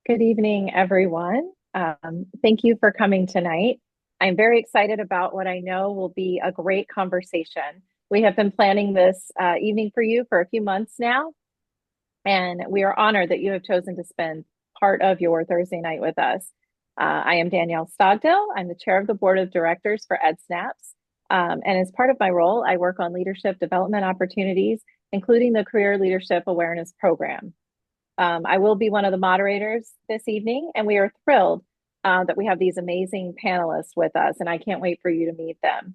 Good evening, everyone. Thank you for coming tonight. I'm very excited about what I know will be a great conversation. We have been planning this evening for you for a few months now, and we are honored that you have chosen to spend part of your Thursday night with us. I am Danielle Stogdill. I'm the chair of the board of directors for EDsnaps. And as part of my role, I work on leadership development opportunities, including the Career Leadership Awareness Program. I will be one of the moderators this evening, and we are thrilled that we have these amazing panelists with us, and I can't wait for you to meet them.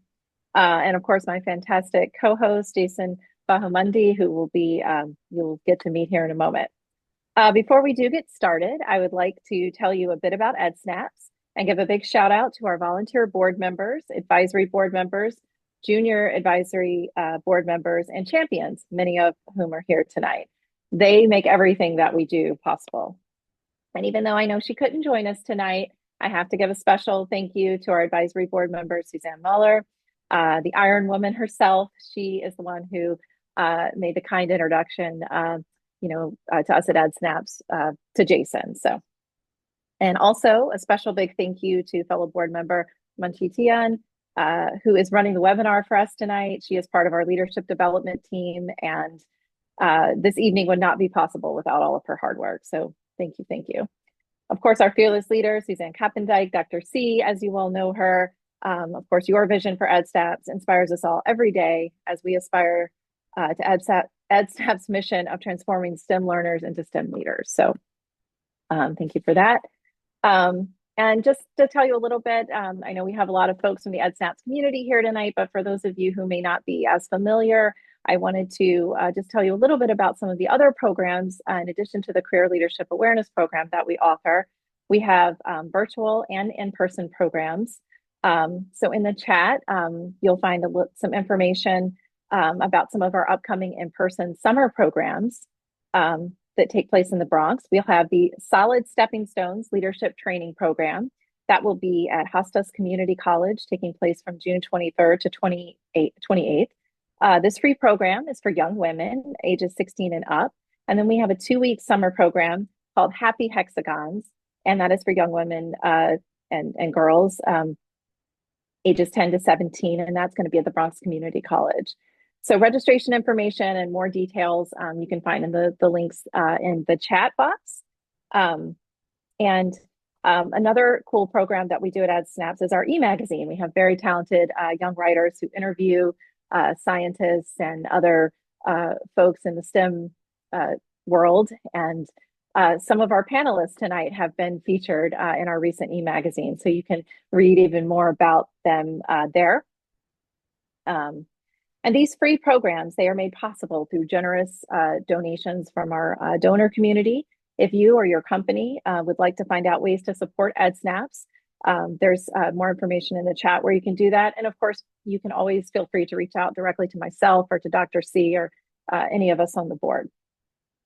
And of course, my fantastic co-host, Jason Bahamundi, who you'll get to meet here in a moment. Before we do get started, I would like to tell you a bit about EDsnaps and give a big shout out to our volunteer board members, advisory board members, junior advisory board members, and champions, many of whom are here tonight. They make everything that we do possible. And even though I know she couldn't join us tonight, I have to give a special thank you to our advisory board member, Suzanne Muller, the Iron Woman herself. She is the one who made the kind introduction, to us at EDsnaps, to Jason. And also a special big thank you to fellow board member Manchi Tian, who is running the webinar for us tonight. She is part of our leadership development team, and this evening would not be possible without all of her hard work. So thank you, thank you. Of course, our fearless leader, Suzanne Kappendijk, Dr. C, as you all know her. Of course, your vision for EDsnaps inspires us all every day as we aspire to EDsnaps' mission of transforming STEM learners into STEM leaders. So thank you for that. And just to tell you a little bit, I know we have a lot of folks from the EDsnaps community here tonight, but for those of you who may not be as familiar, I wanted to just tell you a little bit about some of the other programs in addition to the Career Leadership Awareness Program that we offer. We have virtual and in-person programs. So in the chat, you'll find some information about some of our upcoming in-person summer programs that take place in the Bronx. We'll have the Solid Stepping Stones Leadership Training Program. That will be at Hostas Community College, taking place from June 23rd to 28th. This free program is for young women ages 16 and up. And then we have a 2-week summer program called Happy Hexagons. And that is for young women and girls ages 10 to 17. And that's going to be at the Bronx Community College. So registration information and more details you can find in the links in the chat box. Another cool program that we do at EDsnaps is our e-magazine. We have very talented young writers who interview scientists and other folks in the STEM world. And some of our panelists tonight have been featured in our recent e-magazine. So you can read even more about them there. And these free programs, they are made possible through generous donations from our donor community. If you or your company would like to find out ways to support EDsnaps, there's more information in the chat where you can do that. And of course, you can always feel free to reach out directly to myself or to Dr. C or any of us on the board.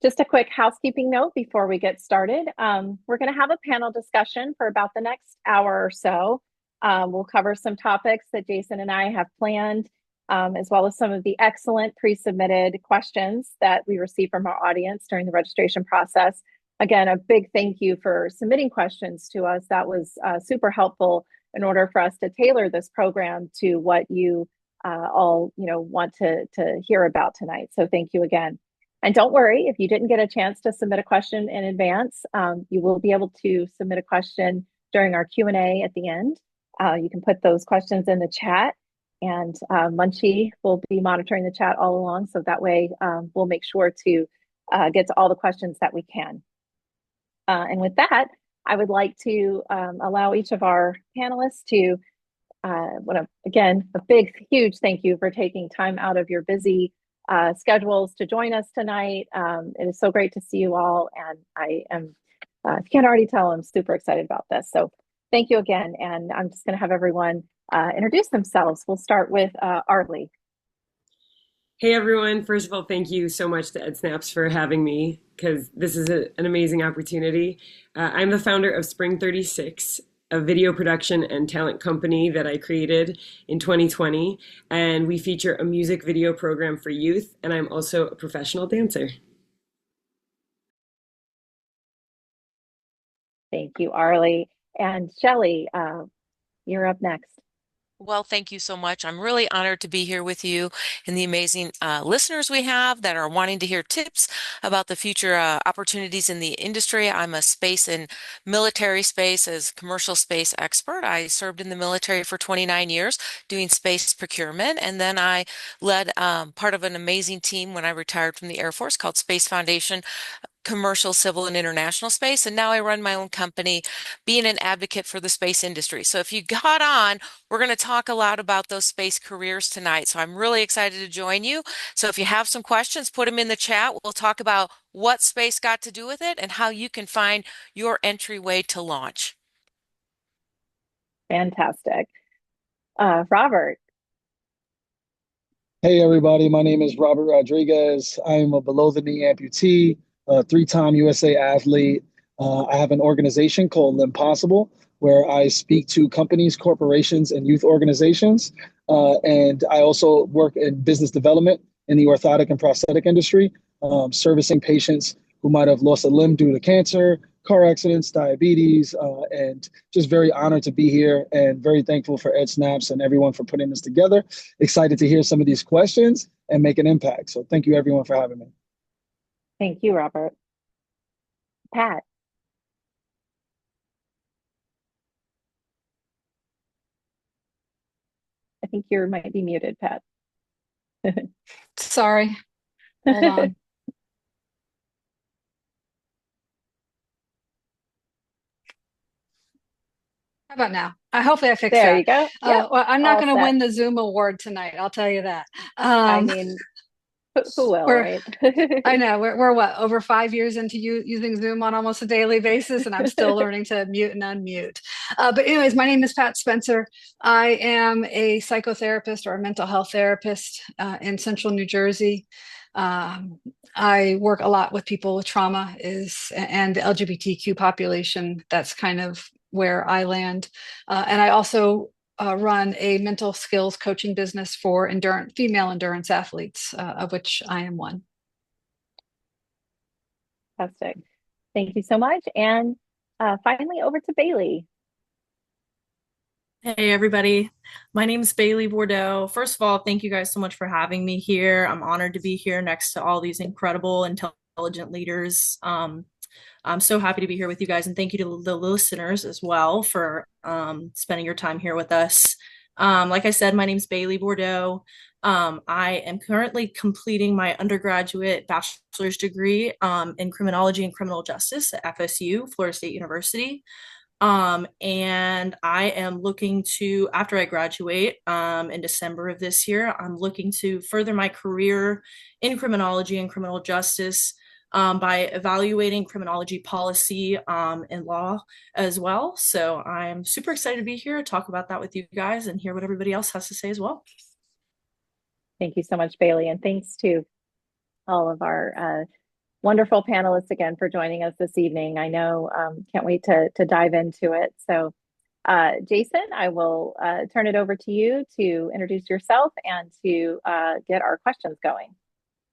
Just a quick housekeeping note before we get started. We're going to have a panel discussion for about the next hour or so. We'll cover some topics that Jason and I have planned, as well as some of the excellent pre-submitted questions that we received from our audience during the registration process. Again, a big thank you for submitting questions to us. That was super helpful in order for us to tailor this program to what you all want to hear about tonight. So thank you again. And don't worry, if you didn't get a chance to submit a question in advance, you will be able to submit a question during our Q&A at the end. You can put those questions in the chat, and Munchie will be monitoring the chat all along. So that way we'll make sure to get to all the questions that we can. And with that, I would like to allow each of our panelists to, again, a big, huge thank you for taking time out of your busy schedules to join us tonight. It is so great to see you all. And I am, if you can't already tell, I'm super excited about this. So thank you again. And I'm just going to have everyone introduce themselves. We'll start with Arleigh. Hey everyone, first of all, thank you so much to EDsnaps for having me, because this is an amazing opportunity. I'm the founder of Spring 36, a video production and talent company that I created in 2020, and we feature a music video program for youth, and I'm also a professional dancer. Thank you, Arleigh. And Shelli, you're up next. Well, thank you so much. I'm really honored to be here with you and the amazing listeners we have that are wanting to hear tips about the future opportunities in the industry. I'm a space and military space as commercial space expert. I served in the military for 29 years doing space procurement, and then I led part of an amazing team when I retired from the Air Force called Space Foundation, commercial, civil, and international space. And now I run my own company, being an advocate for the space industry. So if you got on, we're going to talk a lot about those space careers tonight. So I'm really excited to join you. So if you have some questions, put them in the chat. We'll talk about what space got to do with it and how you can find your entryway to launch. Fantastic. Robert. Hey everybody, my name is Robert Rodriguez. I'm a below the knee amputee, a three-time USA athlete. I have an organization called Impossible where I speak to companies, corporations, and youth organizations. And I also work in business development in the orthotic and prosthetic industry, servicing patients who might have lost a limb due to cancer, car accidents, diabetes, and just very honored to be here and very thankful for EDsnaps and everyone for putting this together. Excited to hear some of these questions and make an impact. So thank you everyone for having me. Thank you, Robert. Pat. I think you might be muted, Pat. Sorry. Hold on. How about now? Hopefully I fixed that. There you go. Yep. Well, I'm not going to set. win the Zoom award tonight. I'll tell you that. I mean, who will, right? I know. We're what, over 5 years into using Zoom on almost a daily basis, and I'm still learning to mute and unmute. But anyways, my name is Pat Spencer. I am a psychotherapist or a mental health therapist in Central New Jersey. I work a lot with people with trauma and the LGBTQ population. That's kind of where I land. And I also run a mental skills coaching business for female endurance athletes, of which I am one. Fantastic. Thank you so much. And finally, over to Baylee. Hey, everybody. My name is Baylee Bourdeau. First of all, thank you guys so much for having me here. I'm honored to be here next to all these incredible, intelligent leaders. I'm so happy to be here with you guys, and thank you to the listeners as well for spending your time here with us. Like I said, my name is Baylee Bourdeau. I am currently completing my undergraduate bachelor's degree in criminology and criminal justice at FSU, Florida State University. And I am looking to, after I graduate in December of this year, I'm looking to further my career in criminology and criminal justice by evaluating criminology policy and law as well. So I'm super excited to be here, talk about that with you guys, and hear what everybody else has to say as well. Thank you so much, Baylee, and thanks to all of our wonderful panelists again for joining us this evening. I know, can't wait to dive into it. So Jason, I will turn it over to you to introduce yourself and to get our questions going.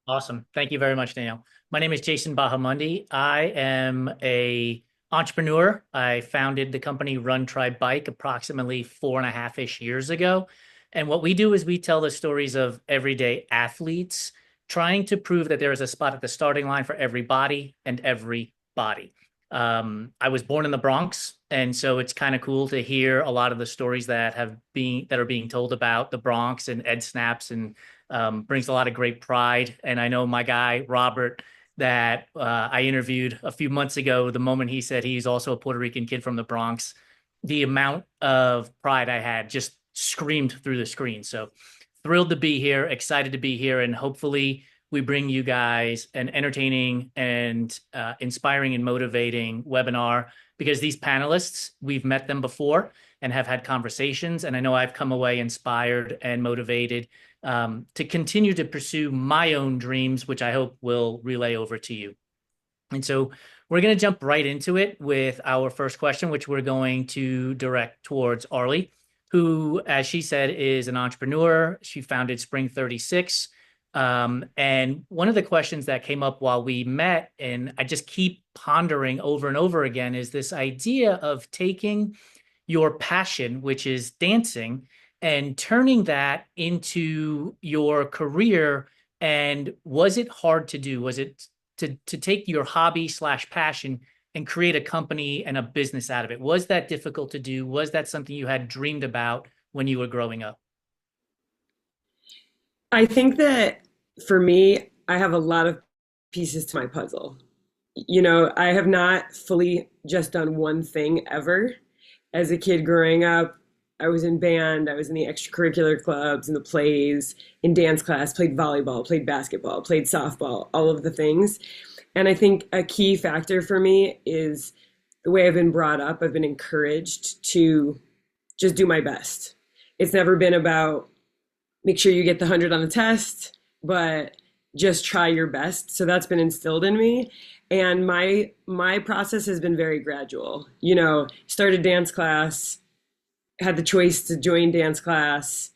Awesome. Thank you very much, Danielle. My name is Jason Bahamundi. I am an entrepreneur. I founded the company Run Try Bike approximately 4.5-ish years ago. And what we do is we tell the stories of everyday athletes trying to prove that there is a spot at the starting line for every body and every body. I was born in the Bronx, and so it's kind of cool to hear a lot of the stories that are being told about the Bronx and EDsnaps, and brings a lot of great pride. And I know my guy Robert that I interviewed a few months ago, the moment he said he's also a Puerto Rican kid from the Bronx, the amount of pride I had just screamed through the screen. So thrilled to be here, excited to be here, and hopefully we bring you guys an entertaining and inspiring and motivating webinar, because these panelists, we've met them before and have had conversations, and I know I've come away inspired and motivated to continue to pursue my own dreams, which I hope will relay over to you. And so we're going to jump right into it with our first question, which we're going to direct towards Arleigh, who, as she said, is an entrepreneur. She founded Spring 36, And one of the questions that came up while we met, and I just keep pondering over and over again, is this idea of taking your passion, which is dancing, and turning that into your career. And was it hard to do? Was it to take your hobby slash passion and create a company and a business out of it? Was that difficult to do? Was that something you had dreamed about when you were growing up? I think that for me, I have a lot of pieces to my puzzle. I have not fully just done one thing ever. As a kid growing up, I was in band, I was in the extracurricular clubs and the plays, in dance class, played volleyball, played basketball, played softball, all of the things. And I think a key factor for me is the way I've been brought up. I've been encouraged to just do my best. It's never been about make sure you get the 100 on the test, but just try your best. So that's been instilled in me. And my process has been very gradual. Started dance class, had the choice to join dance class,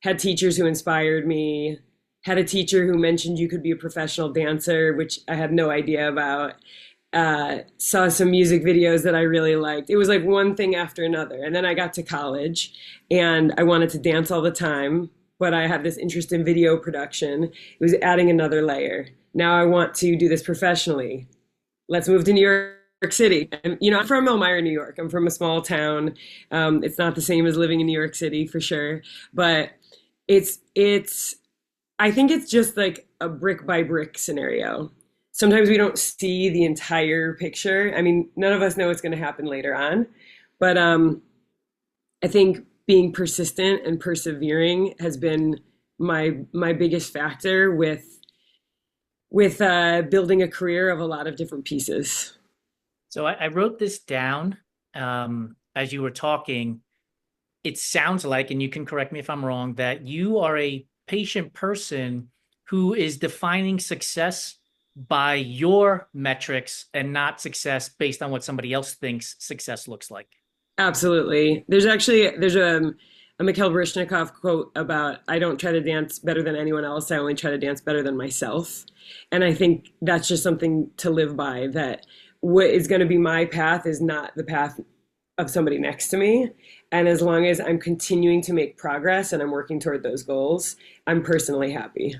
had teachers who inspired me, had a teacher who mentioned you could be a professional dancer, which I had no idea about. Saw some music videos that I really liked. It was like one thing after another. And then I got to college and I wanted to dance all the time, but I had this interest in video production. It was adding another layer. Now I want to do this professionally. Let's move to New York City. And, I'm from Elmira, New York. I'm from a small town. It's not the same as living in New York City for sure, but I think it's just like a brick by brick scenario. Sometimes we don't see the entire picture. I mean, none of us know what's going to happen later on, but I think being persistent and persevering has been my biggest factor with building a career of a lot of different pieces. So I wrote this down as you were talking. It sounds like, and you can correct me if I'm wrong, that you are a patient person who is defining success by your metrics and not success based on what somebody else thinks success looks like. Absolutely. There's a Mikhail Baryshnikov quote about, I don't try to dance better than anyone else. I only try to dance better than myself. And I think that's just something to live by, that what is going to be my path is not the path of somebody next to me. And as long as I'm continuing to make progress and I'm working toward those goals, I'm personally happy.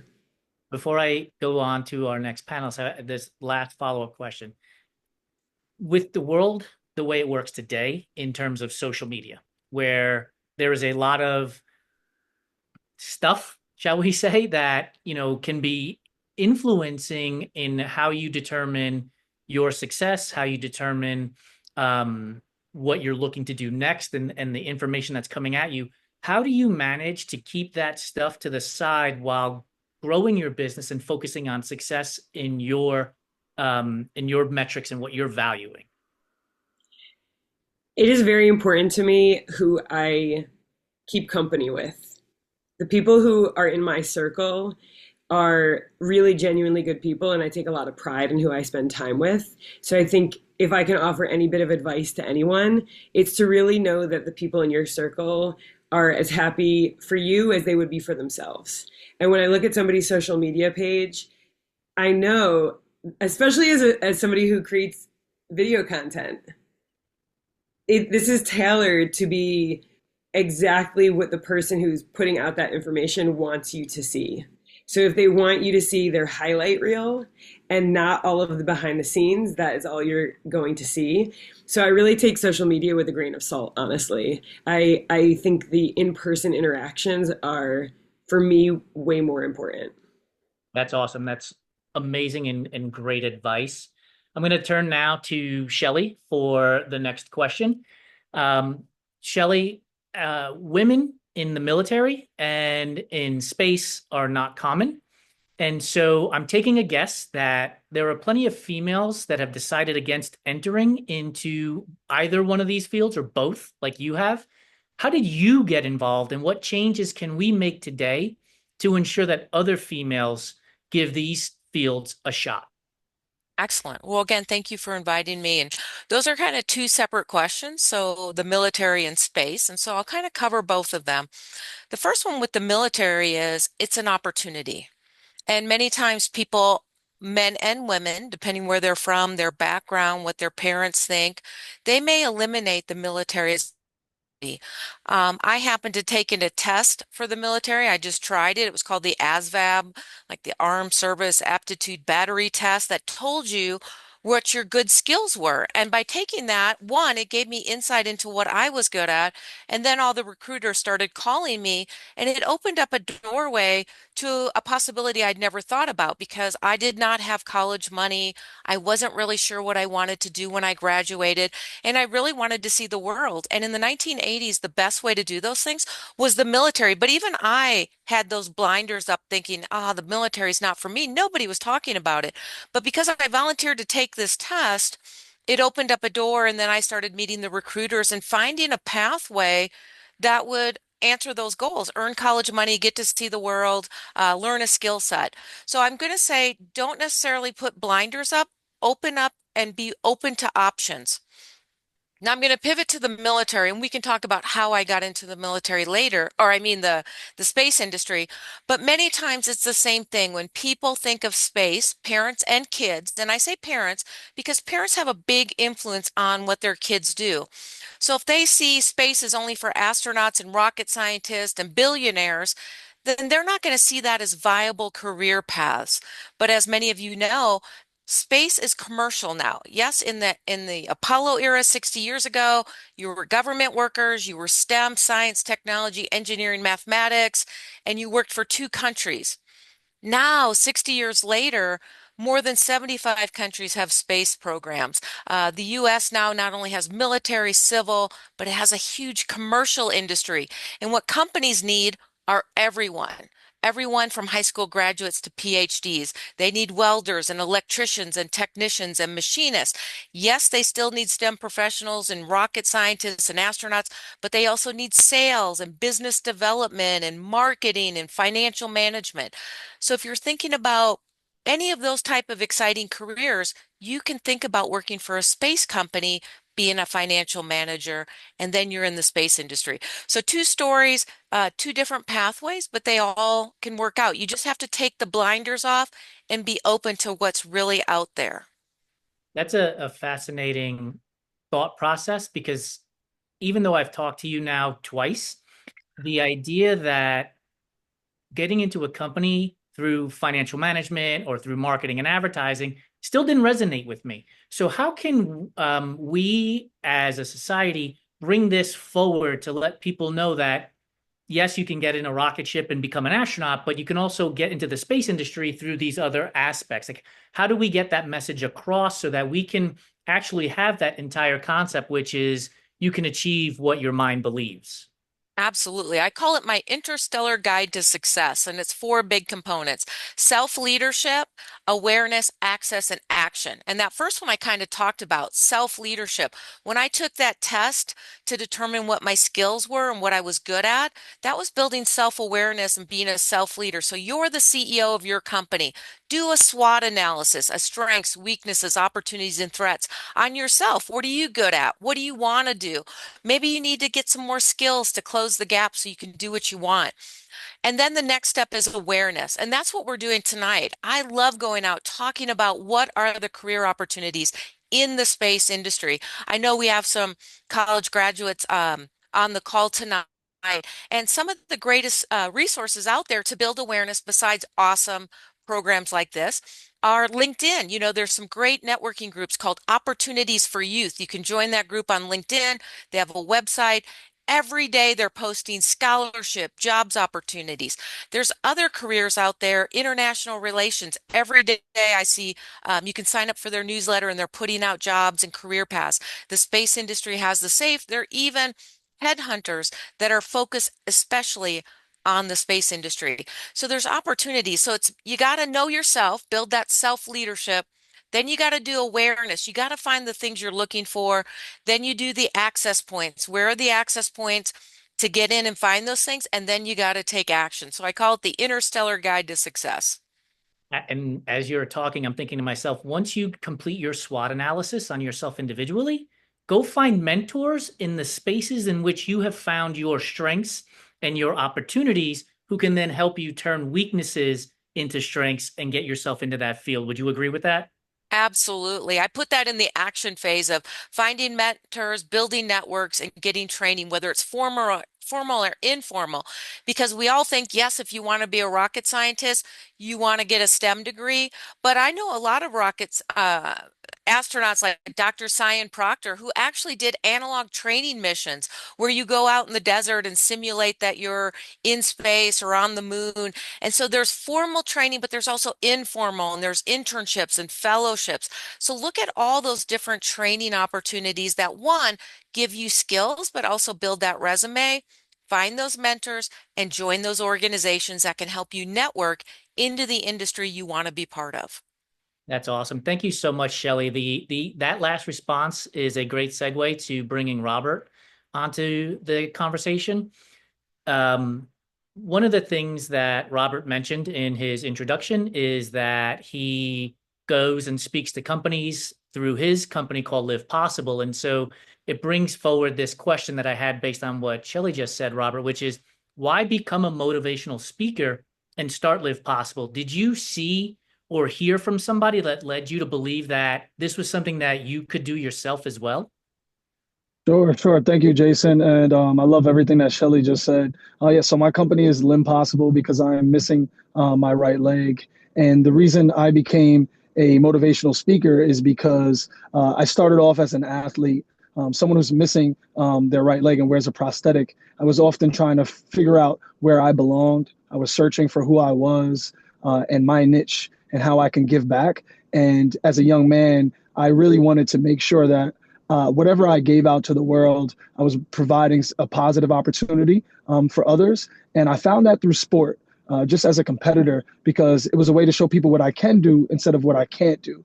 Before I go on to our next panelist, this last follow-up question. With the world the way it works today in terms of social media, where there is a lot of stuff, shall we say, that can be influencing in how you determine your success, how you determine what you're looking to do next, and the information that's coming at you. How do you manage to keep that stuff to the side while growing your business and focusing on success in your metrics and what you're valuing? It is very important to me who I keep company with. The people who are in my circle are really genuinely good people, and I take a lot of pride in who I spend time with. So I think if I can offer any bit of advice to anyone, it's to really know that the people in your circle are as happy for you as they would be for themselves. And when I look at somebody's social media page, I know, especially as somebody who creates video content, this is tailored to be exactly what the person who's putting out that information wants you to see. So if they want you to see their highlight reel and not all of the behind the scenes, that is all you're going to see. So I really take social media with a grain of salt, honestly. I think the in-person interactions are, for me, way more important. That's awesome. That's amazing and great advice. I'm going to turn now to Shelli for the next question. Shelli, women in the military and in space are not common. And so I'm taking a guess that there are plenty of females that have decided against entering into either one of these fields or both, like you have. How did you get involved, and what changes can we make today to ensure that other females give these fields a shot? Excellent. Well, again, thank you for inviting me. And those are kind of two separate questions. So the military and space. And so I'll kind of cover both of them. The first one with the military is it's an opportunity. And many times people, men and women, depending where they're from, their background, what their parents think, they may eliminate the military as I happened to take in a test for the military. I just tried it. It was called the ASVAB, like the Armed Service Aptitude Battery Test, that told you what your good skills were. And by taking that, one, it gave me insight into what I was good at. And then all the recruiters started calling me, and it opened up a doorway to a possibility I'd never thought about because I did not have college money. I wasn't really sure what I wanted to do when I graduated, and I really wanted to see the world. And in the 1980s, the best way to do those things was the military. But even I had those blinders up thinking, the military is not for me. Nobody was talking about it. But because I volunteered to take this test, it opened up a door, and then I started meeting the recruiters and finding a pathway that would answer those goals, earn college money, get to see the world, learn a skill set. So I'm going to say, don't necessarily put blinders up, open up and be open to options. Now I'm going to pivot to the military, and we can talk about how I got into the military later, or I mean the space industry. But many times it's the same thing. When people think of space, parents and kids, and I say parents because parents have a big influence on what their kids do. So if they see space is only for astronauts and rocket scientists and billionaires, then they're not going to see that as viable career paths. But as many of you know, space is commercial now. Yes, in the Apollo era 60 years ago, you were government workers, you were STEM, science, technology, engineering, mathematics, and you worked for two countries. Now, 60 years later, more than 75 countries have space programs. The US now not only has military, civil, but it has a huge commercial industry. And what companies need are everyone. Everyone from high school graduates to PhDs. They need welders and electricians and technicians and machinists. Yes, they still need STEM professionals and rocket scientists and astronauts, but they also need sales and business development and marketing and financial management. So if you're thinking about any of those type of exciting careers, you can think about working for a space company, being a financial manager, and then you're in the space industry. So two stories, two different pathways, but they all can work out. You just have to take the blinders off and be open to what's really out there. That's a fascinating thought process because even though I've talked to you now twice, the idea that getting into a company through financial management or through marketing and advertising still didn't resonate with me. So how can we as a society bring this forward to let people know that, yes, you can get in a rocket ship and become an astronaut, but you can also get into the space industry through these other aspects? Like, how do we get that message across so that we can actually have that entire concept, which is you can achieve what your mind believes? Absolutely. I call it my interstellar guide to success, and it's four big components: self-leadership, awareness, access, and action. And that first one I kind of talked about, self-leadership. When I took that test to determine what my skills were and what I was good at, that was building self-awareness and being a self-leader. So you're the CEO of your company. Do a SWOT analysis, a strengths, weaknesses, opportunities, and threats on yourself. What are you good at? What do you want to do? Maybe you need to get some more skills to close the gap so you can do what you want. And then the next step is awareness. And that's what we're doing tonight. I love going out talking about what are the career opportunities in the space industry. I know we have some college graduates on the call tonight. And some of the greatest resources out there to build awareness, besides awesome programs like this, are LinkedIn. You know, there's some great networking groups called Opportunities for Youth. You can join that group on LinkedIn. They have a website. Every day they're posting scholarship, jobs opportunities. There's other careers out there, international relations. Every day I see you can sign up for their newsletter, and they're putting out jobs and career paths. The space industry has the safe. There are even headhunters that are focused especially on the space industry. So there's opportunities. So you got to know yourself, build that self-leadership. Then you got to do awareness. You got to find the things you're looking for. Then you do the access points. Where are the access points to get in and find those things? And then you got to take action. So I call it the interstellar guide to success. And as you're talking, I'm thinking to myself, once you complete your SWOT analysis on yourself individually, go find mentors in the spaces in which you have found your strengths and your opportunities, who can then help you turn weaknesses into strengths and get yourself into that field. Would you agree with that? Absolutely. I put that in the action phase of finding mentors, building networks, and getting training, whether it's formal or informal, because we all think, yes, if you want to be a rocket scientist, you want to get a STEM degree. But I know a lot of astronauts like Dr. Cyan Proctor, who actually did analog training missions where you go out in the desert and simulate that you're in space or on the moon. And so there's formal training, but there's also informal, and there's internships and fellowships. So look at all those different training opportunities that, one, give you skills, but also build that resume. Find those mentors and join those organizations that can help you network into the industry you want to be part of. That's awesome. Thank you so much, Shelli. That last response is a great segue to bringing Robert onto the conversation. One of the things that Robert mentioned in his introduction is that he goes and speaks to companies through his company called Live Possible. And so it brings forward this question that I had based on what Shelli just said, Robert, which is, why become a motivational speaker and start Live Possible? Did you see or hear from somebody that led you to believe that this was something that you could do yourself as well? Sure. Thank you, Jason. And I love everything that Shelli just said. Yeah, so my company is Limb Possible because I am missing my right leg. And the reason I became a motivational speaker is because I started off as an athlete, someone who's missing their right leg and wears a prosthetic. I was often trying to figure out where I belonged. I was searching for who I was and my niche and how I can give back. And as a young man, I really wanted to make sure that whatever I gave out to the world, I was providing a positive opportunity for others. And I found that through sport, just as a competitor, because it was a way to show people what I can do instead of what I can't do,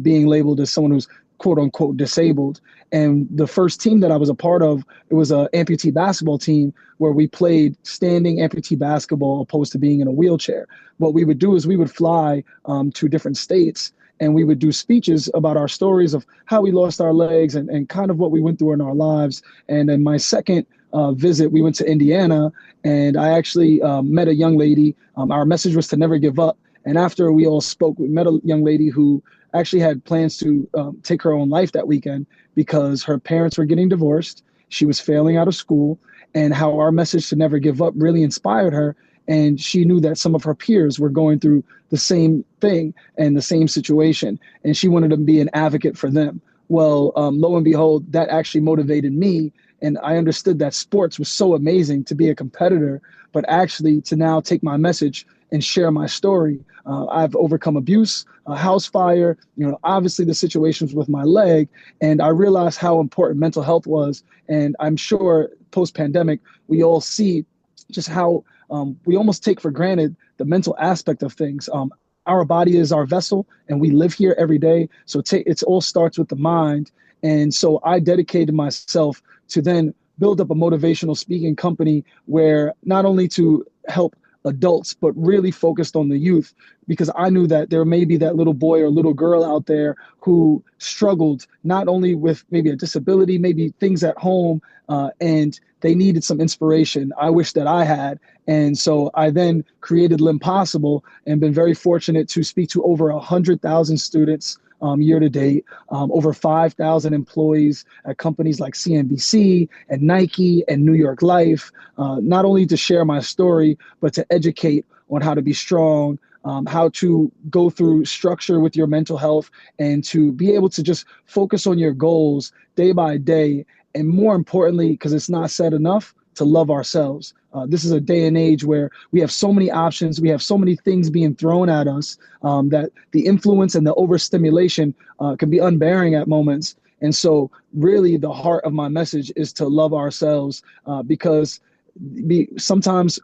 being labeled as someone who's quote unquote disabled. And the first team that I was a part of, it was an amputee basketball team where we played standing amputee basketball opposed to being in a wheelchair. What we would do is we would fly to different states and we would do speeches about our stories of how we lost our legs and kind of what we went through in our lives. And then my second visit, we went to Indiana and I actually met a young lady. Our message was to never give up. And after we all spoke, we met a young lady who actually had plans to take her own life that weekend because her parents were getting divorced. She was failing out of school, and how our message to never give up really inspired her. And she knew that some of her peers were going through the same thing and the same situation, and she wanted to be an advocate for them. Well, lo and behold, that actually motivated me. And I understood that sports was so amazing to be a competitor, but actually to now take my message and share my story. I've overcome abuse, a house fire, obviously the situations with my leg, and I realized how important mental health was. And I'm sure post-pandemic, we all see just how we almost take for granted the mental aspect of things. Our body is our vessel, and we live here every day. So it all starts with the mind. And so I dedicated myself to then build up a motivational speaking company where not only to help adults, but really focused on the youth, because I knew that there may be that little boy or little girl out there who struggled not only with maybe a disability, maybe things at home, and they needed some inspiration. I wish that I had. And so I then created Limb Possible and been very fortunate to speak to over 100,000 students year to date, over 5,000 employees at companies like CNBC and Nike and New York Life, not only to share my story, but to educate on how to be strong, how to go through structure with your mental health, and to be able to just focus on your goals day by day. And more importantly, because it's not said enough, to love ourselves. This is a day and age where we have so many options, we have so many things being thrown at us that the influence and the overstimulation can be unbearing at moments. And so really the heart of my message is to love ourselves because sometimes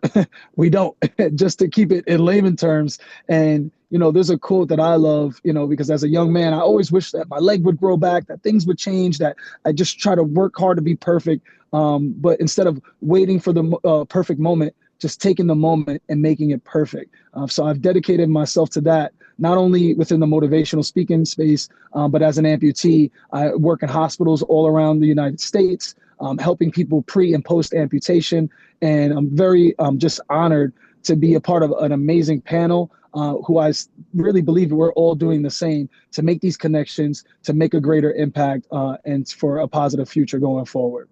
we don't, just to keep it in layman terms. And, there's a quote that I love, because as a young man, I always wish that my leg would grow back, that things would change, that I just try to work hard to be perfect. But instead of waiting for the perfect moment, just taking the moment and making it perfect. So I've dedicated myself to that, not only within the motivational speaking space, but as an amputee. I work in hospitals all around the United States, helping people pre and post amputation. And I'm very just honored to be a part of an amazing panel who really believe we're all doing the same to make these connections, to make a greater impact, and for a positive future going forward.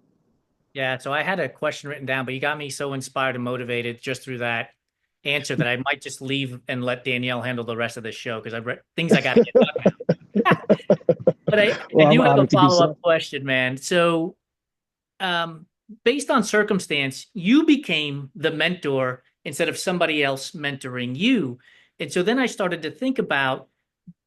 Yeah, so I had a question written down, but you got me so inspired and motivated just through that answer that I might just leave and let Danielle handle the rest of the show because I've read things I got to get done. But I do have a follow-up question, man. So based on circumstance, you became the mentor instead of somebody else mentoring you. And so then I started to think about,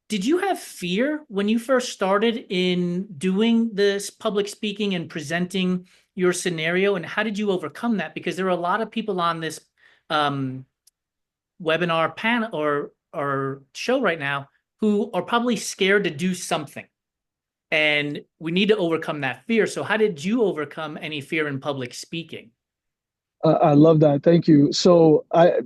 did you have fear when you first started in doing this public speaking and presenting your scenario? And how did you overcome that? Because there are a lot of people on this webinar panel or show right now who are probably scared to do something. And we need to overcome that fear. So how did you overcome any fear in public speaking? I love that. Thank you. So I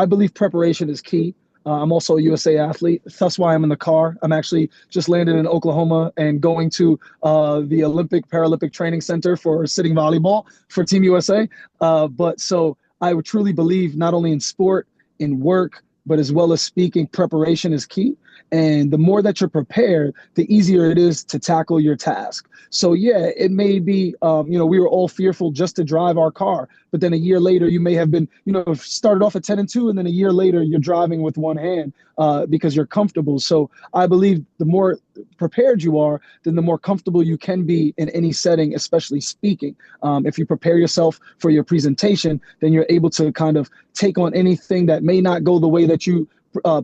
believe preparation is key. I'm also a USA athlete. That's why I'm in the car. I'm actually just landed in Oklahoma and going to the Olympic Paralympic Training Center for sitting volleyball for Team USA. But so I would truly believe not only in sport, in work, but as well as speaking, preparation is key. And the more that you're prepared, the easier it is to tackle your task. So yeah, it may be, we were all fearful just to drive our car, but then a year later, you may have been, started off at 10-2, and then a year later, you're driving with one hand because you're comfortable. So I believe the more prepared you are, then the more comfortable you can be in any setting, especially speaking. If you prepare yourself for your presentation, then you're able to kind of take on anything that may not go the way that you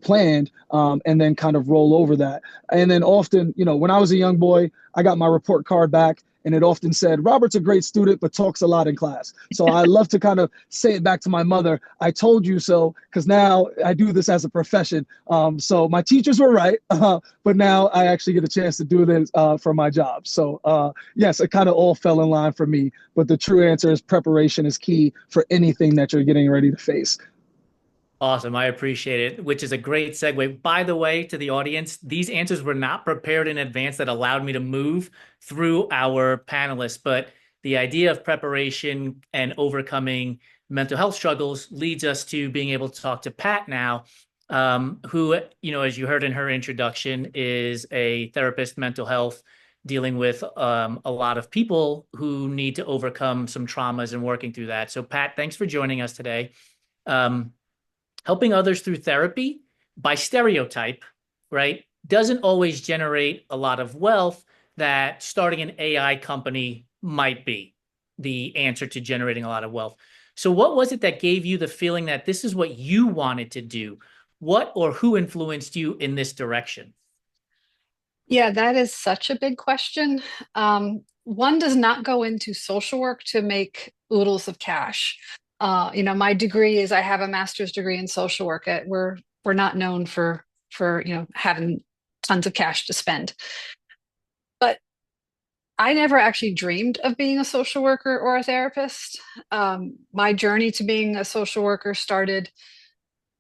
planned, and then kind of roll over that. And then often, when I was a young boy, I got my report card back and it often said, Robert's a great student, but talks a lot in class. So I love to kind of say it back to my mother, I told you so, because now I do this as a profession. So my teachers were right, but now I actually get a chance to do this for my job. So yes, it kind of all fell in line for me, but the true answer is preparation is key for anything that you're getting ready to face. Awesome. I appreciate it, which is a great segue. By the way, to the audience, these answers were not prepared in advance that allowed me to move through our panelists. But the idea of preparation and overcoming mental health struggles leads us to being able to talk to Pat now, who, as you heard in her introduction, is a therapist, mental health, dealing with a lot of people who need to overcome some traumas and working through that. So Pat, thanks for joining us today. Helping others through therapy by stereotype, right, doesn't always generate a lot of wealth that starting an AI company might be the answer to generating a lot of wealth. So what was it that gave you the feeling that this is what you wanted to do? What or who influenced you in this direction? Yeah, that is such a big question. One does not go into social work to make oodles of cash. My degree is I have a master's degree in social work. We're not known for having tons of cash to spend. But I never actually dreamed of being a social worker or a therapist. My journey to being a social worker started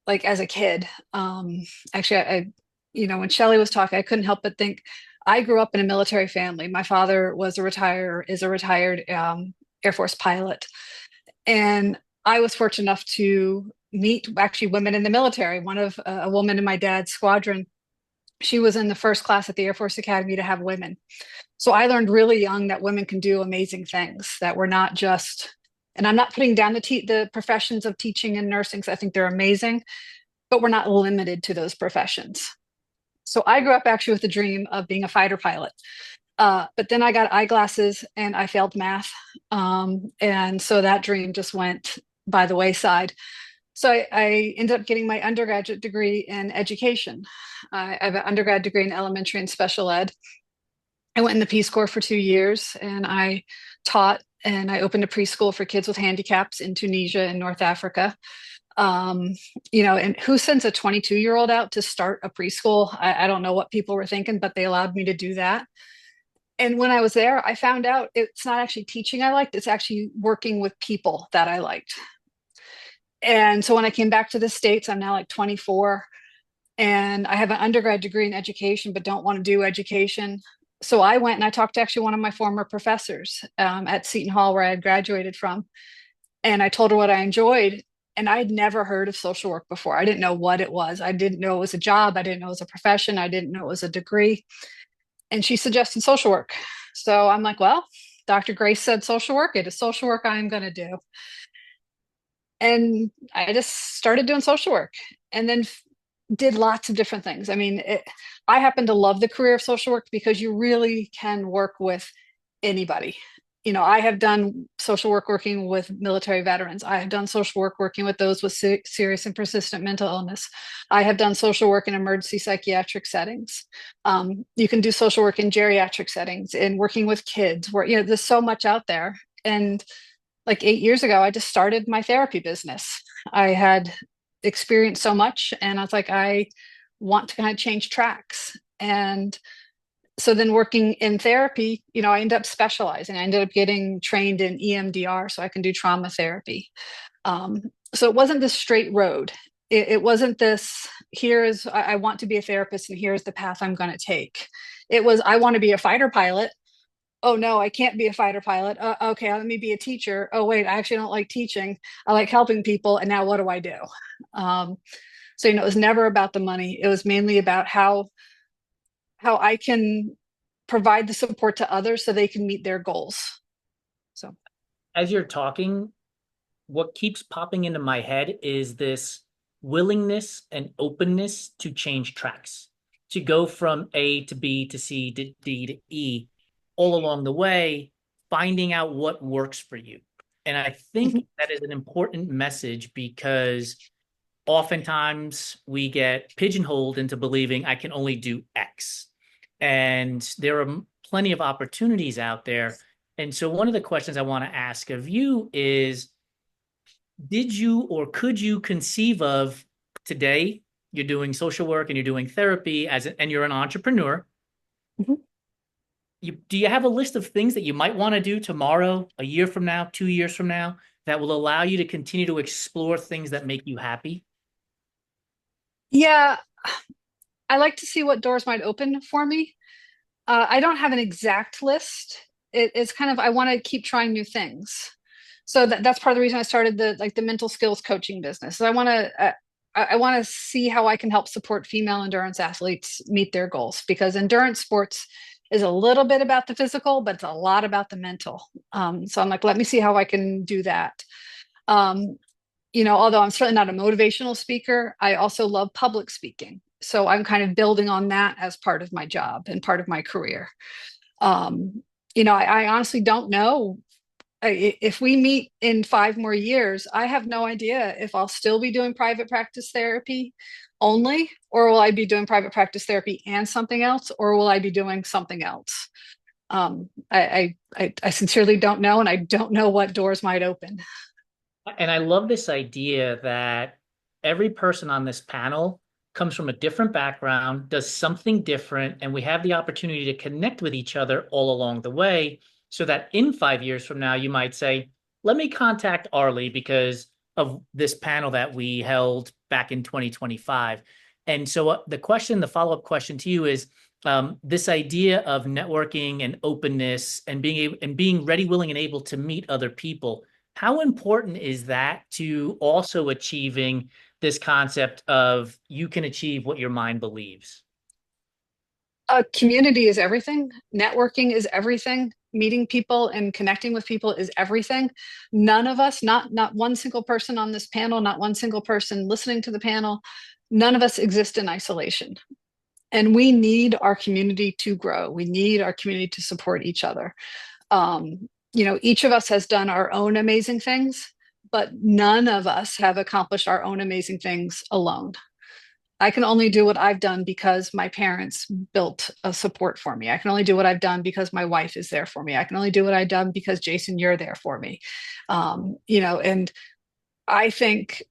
like as a kid. Actually, when Shelli was talking, I couldn't help but think I grew up in a military family. My father is a retired Air Force pilot. And I was fortunate enough to meet actually women in the military. One of a woman in my dad's squadron, she was in the first class at the Air Force Academy to have women. So I learned really young that women can do amazing things, that we're not just, and I'm not putting down the professions of teaching and nursing, because I think they're amazing, but we're not limited to those professions. So I grew up actually with the dream of being a fighter pilot. But then I got eyeglasses and I failed math. And so that dream just went by the wayside. So I ended up getting my undergraduate degree in education. I have an undergrad degree in elementary and special ed. I went in the Peace Corps for 2 years and I taught, and I opened a preschool for kids with handicaps in Tunisia and North Africa. And who sends a 22-year-old out to start a preschool? I don't know what people were thinking, but they allowed me to do that. And when I was there, I found out it's not actually teaching I liked, it's actually working with people that I liked. And so when I came back to the States, I'm now like 24 and I have an undergrad degree in education, but don't want to do education. So I went and I talked to actually one of my former professors at Seton Hall, where I had graduated from. And I told her what I enjoyed. And I'd never heard of social work before. I didn't know what it was. I didn't know it was a job. I didn't know it was a profession. I didn't know it was a degree. And she suggested social work. So I'm like, well, Dr. Grace said social work. It is social work I'm going to do. And I just started doing social work and then did lots of different things. I mean, I happen to love the career of social work because you really can work with anybody. You know, I have done social work working with military veterans. I have done social work working with those with serious and persistent mental illness. I have done social work in emergency psychiatric settings. You can do social work in geriatric settings and working with kids where, you know, there's so much out there. And like 8 years ago, I just started my therapy business. I had experienced so much and I was like, I want to kind of change tracks. And so then working in therapy, you know, I ended up specializing. I ended up getting trained in EMDR so I can do trauma therapy. So it wasn't this straight road. It wasn't this, here's, I want to be a therapist and here's the path I'm going to take. It was, I want to be a fighter pilot. Oh no, I can't be a fighter pilot. Okay, let me be a teacher. Oh wait, I actually don't like teaching. I like helping people. And now what do I do? So, you know, it was never about the money. It was mainly about how I can provide the support to others so they can meet their goals. So As you're talking, what keeps popping into my head is this willingness and openness to change tracks, to go from A to B to C to D to E, all along the way, finding out what works for you. And I think that is an important message because oftentimes we get pigeonholed into believing I can only do X. And there are plenty of opportunities out there. And so one of the questions I want to ask of you is, did you or could you conceive of today, you're doing social work and you're doing therapy and you're an entrepreneur. Do you have a list of things that you might want to do tomorrow, a year from now, 2 years from now, that will allow you to continue to explore things that make you happy? yeah, I like to see what doors might open for me. I don't have an exact list. It's kind of, I want to keep trying new things. So that's part of the reason I started the mental skills coaching business. So I want to see how I can help support female endurance athletes meet their goals, because endurance sports is a little bit about the physical, but it's a lot about the mental. So I'm like, let me see how I can do that. You know, although I'm certainly not a motivational speaker, I also love public speaking. So I'm kind of building on that as part of my job and part of my career. You know, I honestly don't know. If we meet in 5 more years, I have no idea if I'll still be doing private practice therapy only, or will I be doing private practice therapy and something else, or will I be doing something else? I sincerely don't know, and I don't know what doors might open. And I love this idea that every person on this panel comes from a different background, does something different, and we have the opportunity to connect with each other all along the way, so that in 5 years from now, you might say, let me contact Arleigh because of this panel that we held back in 2025. And so the follow-up question to you is, this idea of networking and openness and being ready, willing, and able to meet other people. How important is that to also achieving this concept of you can achieve what your mind believes? Community is everything. Networking is everything. Meeting people and connecting with people is everything. None of us, not one single person on this panel, not one single person listening to the panel, none of us exist in isolation. And we need our community to grow. We need our community to support each other. You know, each of us has done our own amazing things, but none of us have accomplished our own amazing things alone. I can only do what I've done because my parents built a support for me. I can only do what I've done because my wife is there for me. I can only do what I've done because Jason, you're there for me. You know, and I think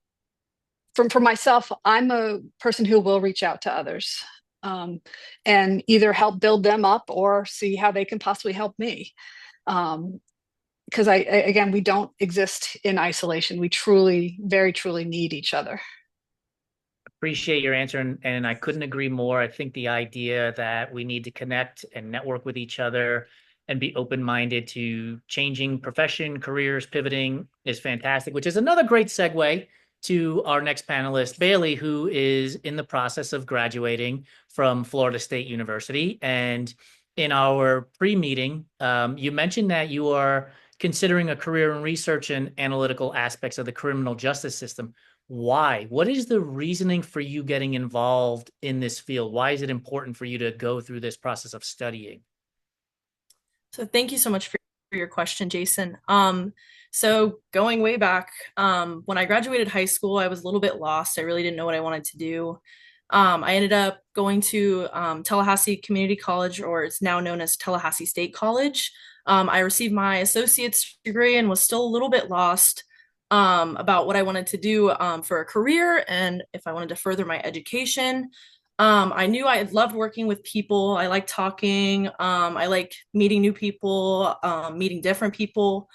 for myself, I'm a person who will reach out to others and either help build them up or see how they can possibly help me. Because again, we don't exist in isolation. We truly, very truly need each other. Appreciate your answer, and I couldn't agree more. I think the idea that we need to connect and network with each other and be open-minded to changing profession, careers, pivoting is fantastic, which is another great segue to our next panelist, Baylee, who is in the process of graduating from Florida State University. And in our pre-meeting, you mentioned that you are considering a career in research and analytical aspects of the criminal justice system. Why? What is the reasoning for you getting involved in this field? Why is it important for you to go through this process of studying? So thank you so much for your question, Jason. So going way back, when I graduated high school, I was a little bit lost. I really didn't know what I wanted to do. I ended up going to Tallahassee Community College, or it's now known as Tallahassee State College. I received my associate's degree and was still a little bit lost about what I wanted to do for a career and if I wanted to further my education. I knew I loved working with people. I like talking. I like meeting new people, meeting different people.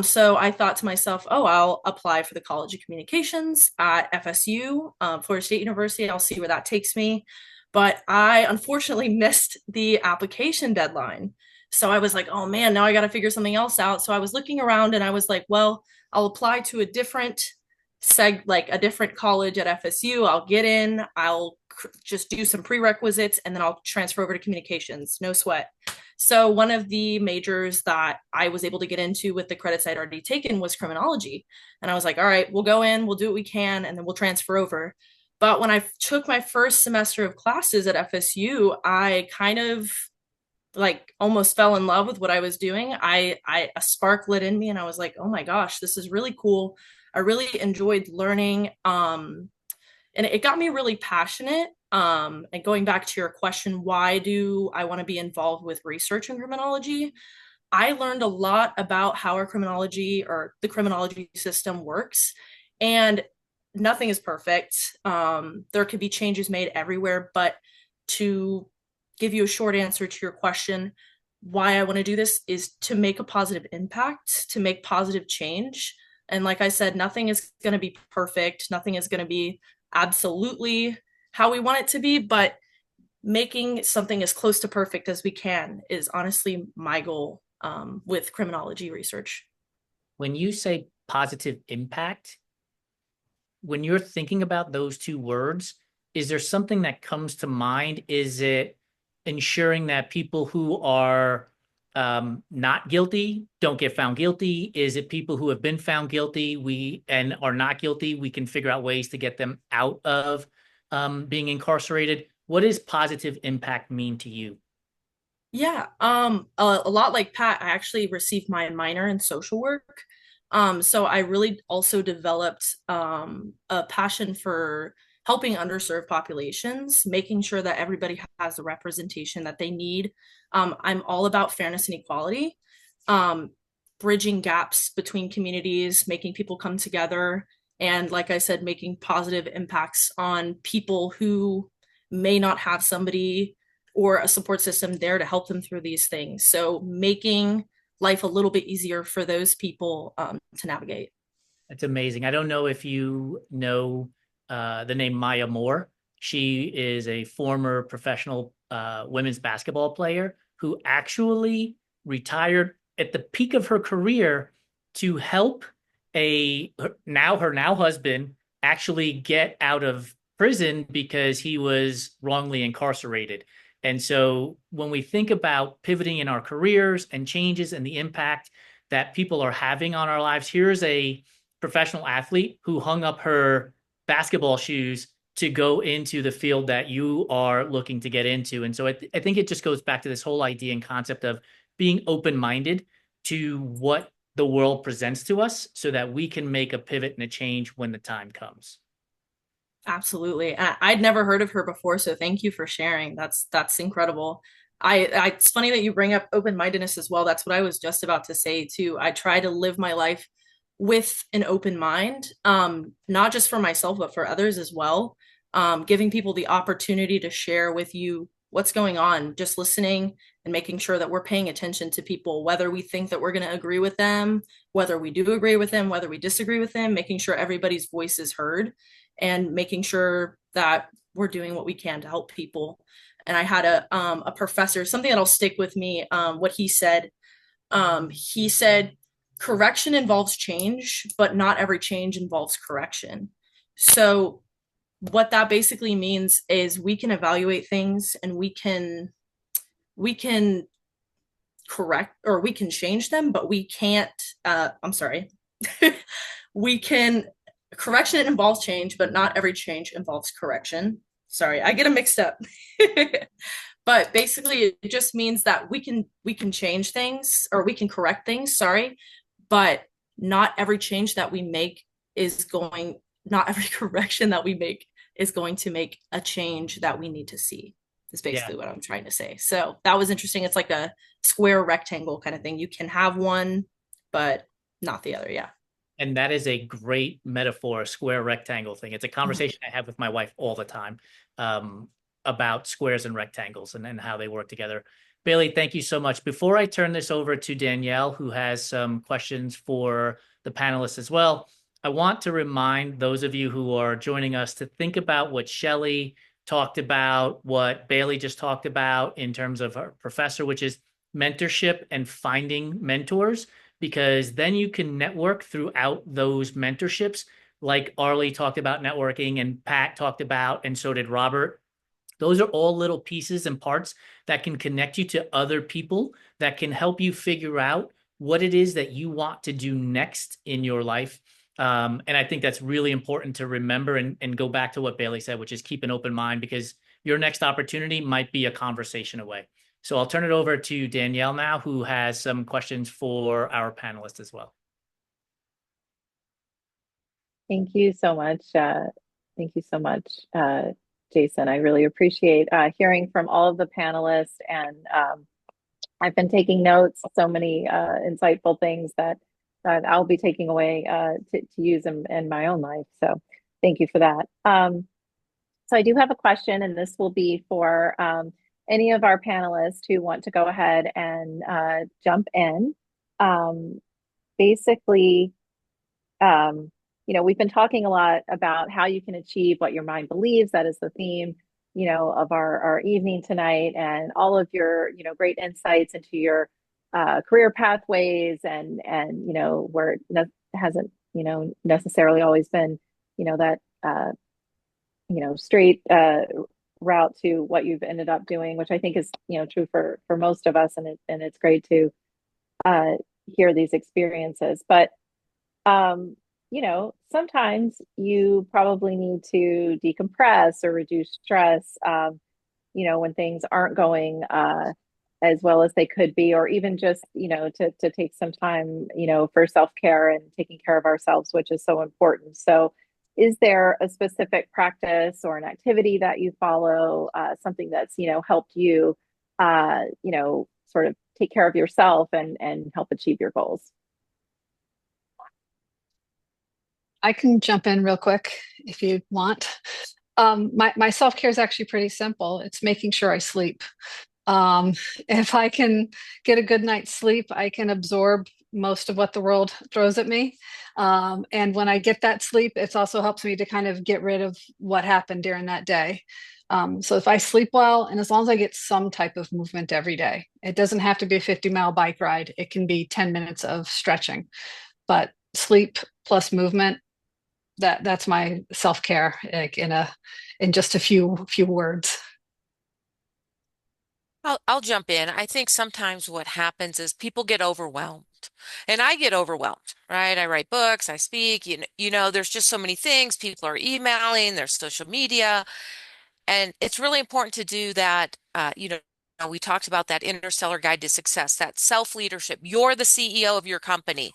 So I thought to myself, oh, I'll apply for the College of Communications at FSU, Florida State University. I'll see where that takes me. But I unfortunately missed the application deadline. So I was like, oh man, now I got to figure something else out. So I was looking around and I was like, well, I'll apply to a different a different college at FSU. I'll get in, I'll just do some prerequisites, and then I'll transfer over to communications. No sweat. So one of the majors that I was able to get into with the credits I'd already taken was criminology. And I was like, all right, we'll go in, we'll do what we can, and then we'll transfer over. But when I took my first semester of classes at FSU, I kind of almost fell in love with what I was doing. A spark lit in me and I was like, oh my gosh, this is really cool. I really enjoyed learning. And it got me really passionate. And going back to your question, why do I want to be involved with research in criminology? I learned a lot about how our criminology or the criminology system works. And nothing is perfect. There could be changes made everywhere, but to give you a short answer to your question, why I want to do this is to make a positive impact, to make positive change. And like I said, nothing is going to be perfect. Nothing is going to be absolutely how we want it to be, but making something as close to perfect as we can is honestly my goal with criminology research. When you say positive impact, when you're thinking about those two words, is there something that comes to mind? Is it ensuring that people who are not guilty don't get found guilty? Is it people who have been found guilty and are not guilty, we can figure out ways to get them out of being incarcerated? What does positive impact mean to you? Yeah, a lot like Pat, I actually received my minor in social work. So I really also developed a passion for helping underserved populations, making sure that everybody has the representation that they need. I'm all about fairness and equality, bridging gaps between communities, making people come together, and like I said, making positive impacts on people who may not have somebody or a support system there to help them through these things. So making life a little bit easier for those people to navigate. That's amazing. I don't know if you know the name Maya Moore. She is a former professional women's basketball player who actually retired at the peak of her career to help her now husband actually get out of prison because he was wrongly incarcerated. And so when we think about pivoting in our careers and changes and the impact that people are having on our lives, here's a professional athlete who hung up her basketball shoes to go into the field that you are looking to get into. And so I think it just goes back to this whole idea and concept of being open-minded to what the world presents to us so that we can make a pivot and a change when the time comes. Absolutely. I'd never heard of her before, so thank you for sharing. That's incredible. It's funny that you bring up open-mindedness as well. That's what I was just about to say too. I try to live my life with an open mind, not just for myself, but for others as well. Giving people the opportunity to share with you what's going on, just listening and making sure that we're paying attention to people, whether we think that we're going to agree with them, whether we do agree with them, whether we disagree with them, making sure everybody's voice is heard and making sure that we're doing what we can to help people. And I had a professor, something that'll stick with me, what he said, correction involves change, but not every change involves correction. So what that basically means is we can evaluate things and we can correct, or we can change them, but we can't, I'm sorry. We can, correction involves change, but not every change involves correction. Sorry, I get them mixed up. But basically it just means that we can change things, or we can correct things, sorry, but not every change that we make is going, not every correction that we make is going to make a change that we need to see, is basically what I'm trying to say. So that was interesting. It's like a square rectangle kind of thing. You can have one, but not the other. Yeah. And that is a great metaphor, a square rectangle thing. It's a conversation I have with my wife all the time about squares and rectangles and how they work together. Baylee, thank you so much. Before I turn this over to Danielle, who has some questions for the panelists as well, I want to remind those of you who are joining us to think about what Shelli talked about, what Baylee just talked about in terms of her professor, which is mentorship and finding mentors, because then you can network throughout those mentorships, like Arleigh talked about networking and Pat talked about, and so did Robert. Those are all little pieces and parts that can connect you to other people that can help you figure out what it is that you want to do next in your life. And I think that's really important to remember and go back to what Baylee said, which is keep an open mind, because your next opportunity might be a conversation away. So I'll turn it over to Danielle now, who has some questions for our panelists as well. Thank you so much. Thank you so much, Jason. I really appreciate hearing from all of the panelists, and I've been taking notes, so many insightful things that I'll be taking away to use in my own life. So thank you for that. So I do have a question, and this will be for any of our panelists who want to go ahead and jump in. Basically, we've been talking a lot about how you can achieve what your mind believes. That is the theme, of our evening tonight, and all of your, great insights into your career pathways and where it hasn't, necessarily always been, that, straight route to what you've ended up doing, which I think is, true for most of us. And it's great to hear these experiences. But, sometimes you probably need to decompress or reduce stress, when things aren't going as well as they could be, or even just, to take some time, for self-care and taking care of ourselves, which is so important. So is there a specific practice or an activity that you follow, something that's, helped you, sort of take care of yourself and help achieve your goals? I can jump in real quick if you want. My self-care is actually pretty simple. It's making sure I sleep. If I can get a good night's sleep, I can absorb most of what the world throws at me. And when I get that sleep, it also helps me to kind of get rid of what happened during that day. So if I sleep well, and as long as I get some type of movement every day, it doesn't have to be a 50-mile bike ride. It can be 10 minutes of stretching, but sleep plus movement, that's my self-care, like in just a few words. I'll jump in. I think sometimes what happens is people get overwhelmed, and I get overwhelmed, right? I write books, I speak, there's just so many things. People are emailing, there's social media, and it's really important to do that. We talked about that Interstellar Guide to Success, that self-leadership. You're the CEO of your company.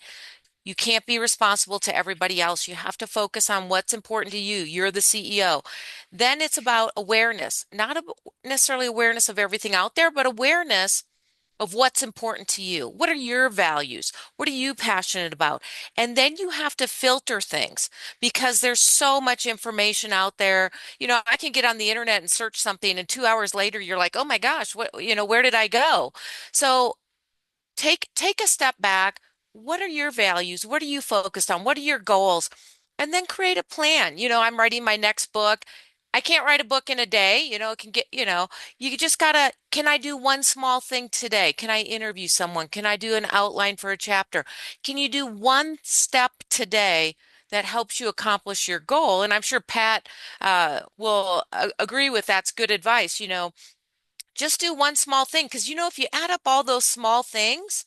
You can't be responsible to everybody else. You have to focus on what's important to you. You're the CEO. Then it's about awareness, not necessarily awareness of everything out there, but awareness of what's important to you. What are your values? What are you passionate about? And then you have to filter things, because there's so much information out there. I can get on the internet and search something, and 2 hours later, you're like, oh my gosh, where did I go? So take a step back. What are your values? What are you focused on? What are your goals? And then create a plan. I'm writing my next book. I can't write a book in a day, it can get, you just gotta, can I do one small thing today? Can I interview someone? Can I do an outline for a chapter? Can you do one step today that helps you accomplish your goal? And I'm sure Pat will agree with that's good advice. Just do one small thing because, if you add up all those small things,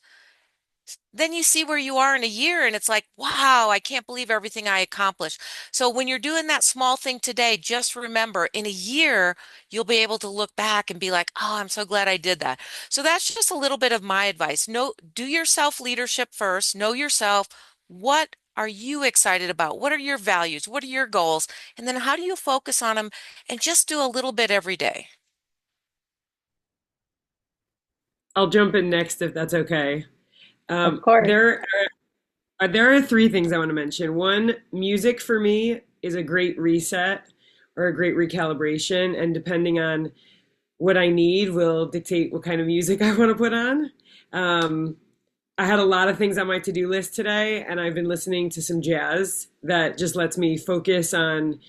then you see where you are in a year and it's like, wow, I can't believe everything I accomplished. So when you're doing that small thing today, just remember in a year, you'll be able to look back and be like, oh, I'm so glad I did that. So that's just a little bit of my advice. Do your self leadership first, know yourself. What are you excited about? What are your values? What are your goals? And then how do you focus on them and just do a little bit every day? I'll jump in next if that's okay. Of course. There are three things I want to mention. One, music for me is a great reset or a great recalibration, and depending on what I need will dictate what kind of music I want to put on. I had a lot of things on my to-do list today, and I've been listening to some jazz that just lets me focus on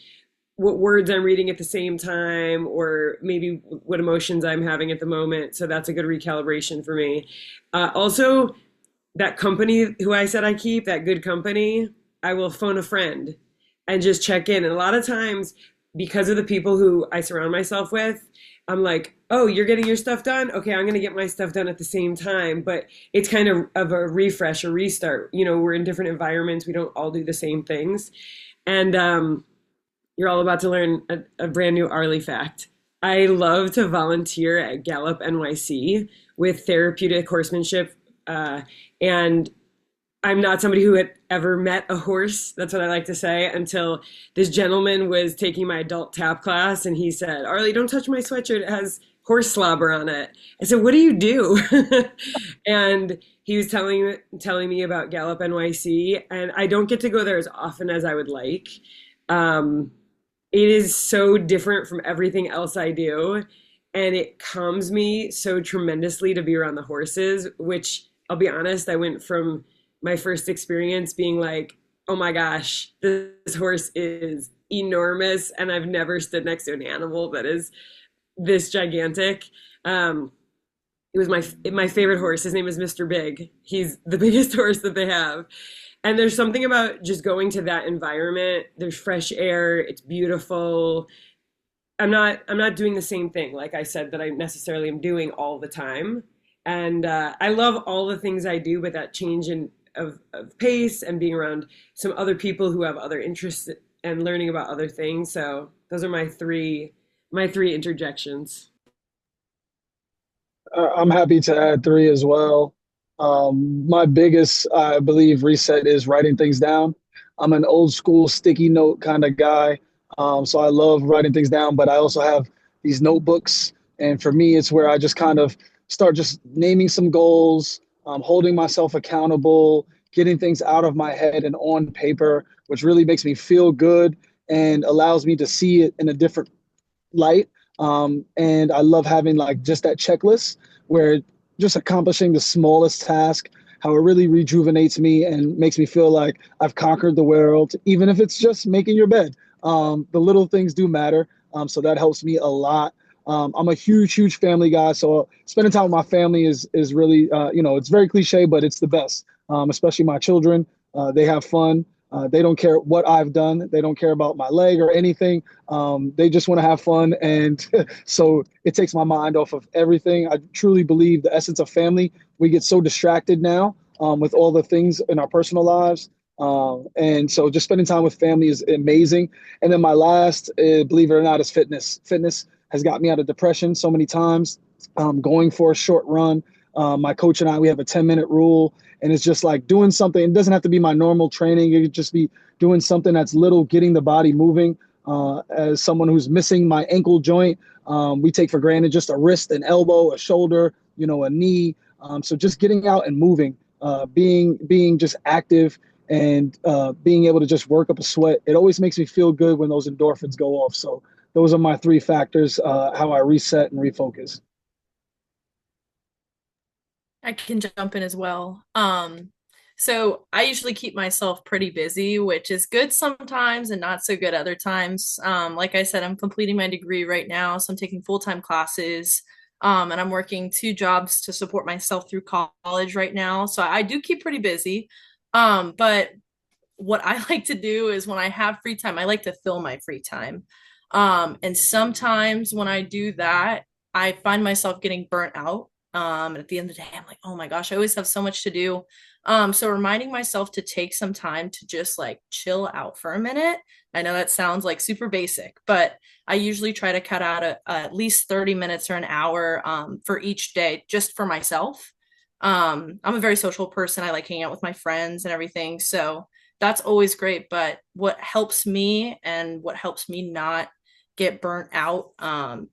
what words I'm reading at the same time, or maybe what emotions I'm having at the moment. So that's a good recalibration for me. Also, that company who I said I keep, that good company, I will phone a friend and just check in. And a lot of times, because of the people who I surround myself with, I'm like, oh, you're getting your stuff done? Okay, I'm going to get my stuff done at the same time. But it's kind of a refresh, a restart. We're in different environments. We don't all do the same things. And you're all about to learn a brand new Arleigh fact. I love to volunteer at Gallup NYC with therapeutic horsemanship. And I'm not somebody who had ever met a horse. That's what I like to say, until this gentleman was taking my adult tap class and he said, Arleigh, don't touch my sweatshirt. It has horse slobber on it. I said, what do you do? And he was telling me about Gallup NYC, and I don't get to go there as often as I would like. It is so different from everything else I do. And it calms me so tremendously to be around the horses, which I'll be honest, I went from my first experience being like, oh my gosh, this horse is enormous. And I've never stood next to an animal that is this gigantic. It was my favorite horse. His name is Mr. Big. He's the biggest horse that they have. And there's something about just going to that environment. There's fresh air. It's beautiful. I'm not doing the same thing, like I said, that I necessarily am doing all the time. And I love all the things I do, but that change of pace and being around some other people who have other interests and learning about other things. So those are my three interjections. I'm happy to add three as well. My biggest, I believe, reset is writing things down. I'm an old school sticky note kind of guy. So I love writing things down, but I also have these notebooks. And for me, it's where I just kind of start just naming some goals, holding myself accountable, getting things out of my head and on paper, which really makes me feel good and allows me to see it in a different light. And I love having like just that checklist where just accomplishing the smallest task, how it really rejuvenates me and makes me feel like I've conquered the world, even if it's just making your bed. The little things do matter. So that helps me a lot. I'm a huge family guy. So spending time with my family is really, it's very cliche, but it's the best, especially my children. They have fun. They don't care what I've done. They don't care about my leg or anything. They just want to have fun. And so it takes my mind off of everything. I truly believe the essence of family. We get so distracted now with all the things in our personal lives. And so just spending time with family is amazing. And then my last, believe it or not, is fitness. Fitness has got me out of depression so many times. Going for a short run. My coach and I, we have a 10-minute rule. And it's just like doing something. It doesn't have to be my normal training. It could just be doing something that's little, getting the body moving. As someone who's missing my ankle joint, we take for granted just a wrist, an elbow, a shoulder, a knee. So just getting out and moving, being just active and being able to just work up a sweat. It always makes me feel good when those endorphins go off. So those are my three factors, how I reset and refocus. I can jump in as well. So I usually keep myself pretty busy, which is good sometimes and not so good other times. Like I said, I'm completing my degree right now, so I'm taking full-time classes. And I'm working 2 jobs to support myself through college right now. So I do keep pretty busy. But what I like to do is when I have free time, I like to fill my free time. And sometimes when I do that, I find myself getting burnt out. And at the end of the day, I'm like, oh my gosh, I always have so much to do. So reminding myself to take some time to just like chill out for a minute. I know that sounds like super basic, but I usually try to cut out at least 30 minutes or an hour for each day just for myself. I'm a very social person. I like hanging out with my friends and everything. So that's always great. But what helps me and what helps me not get burnt out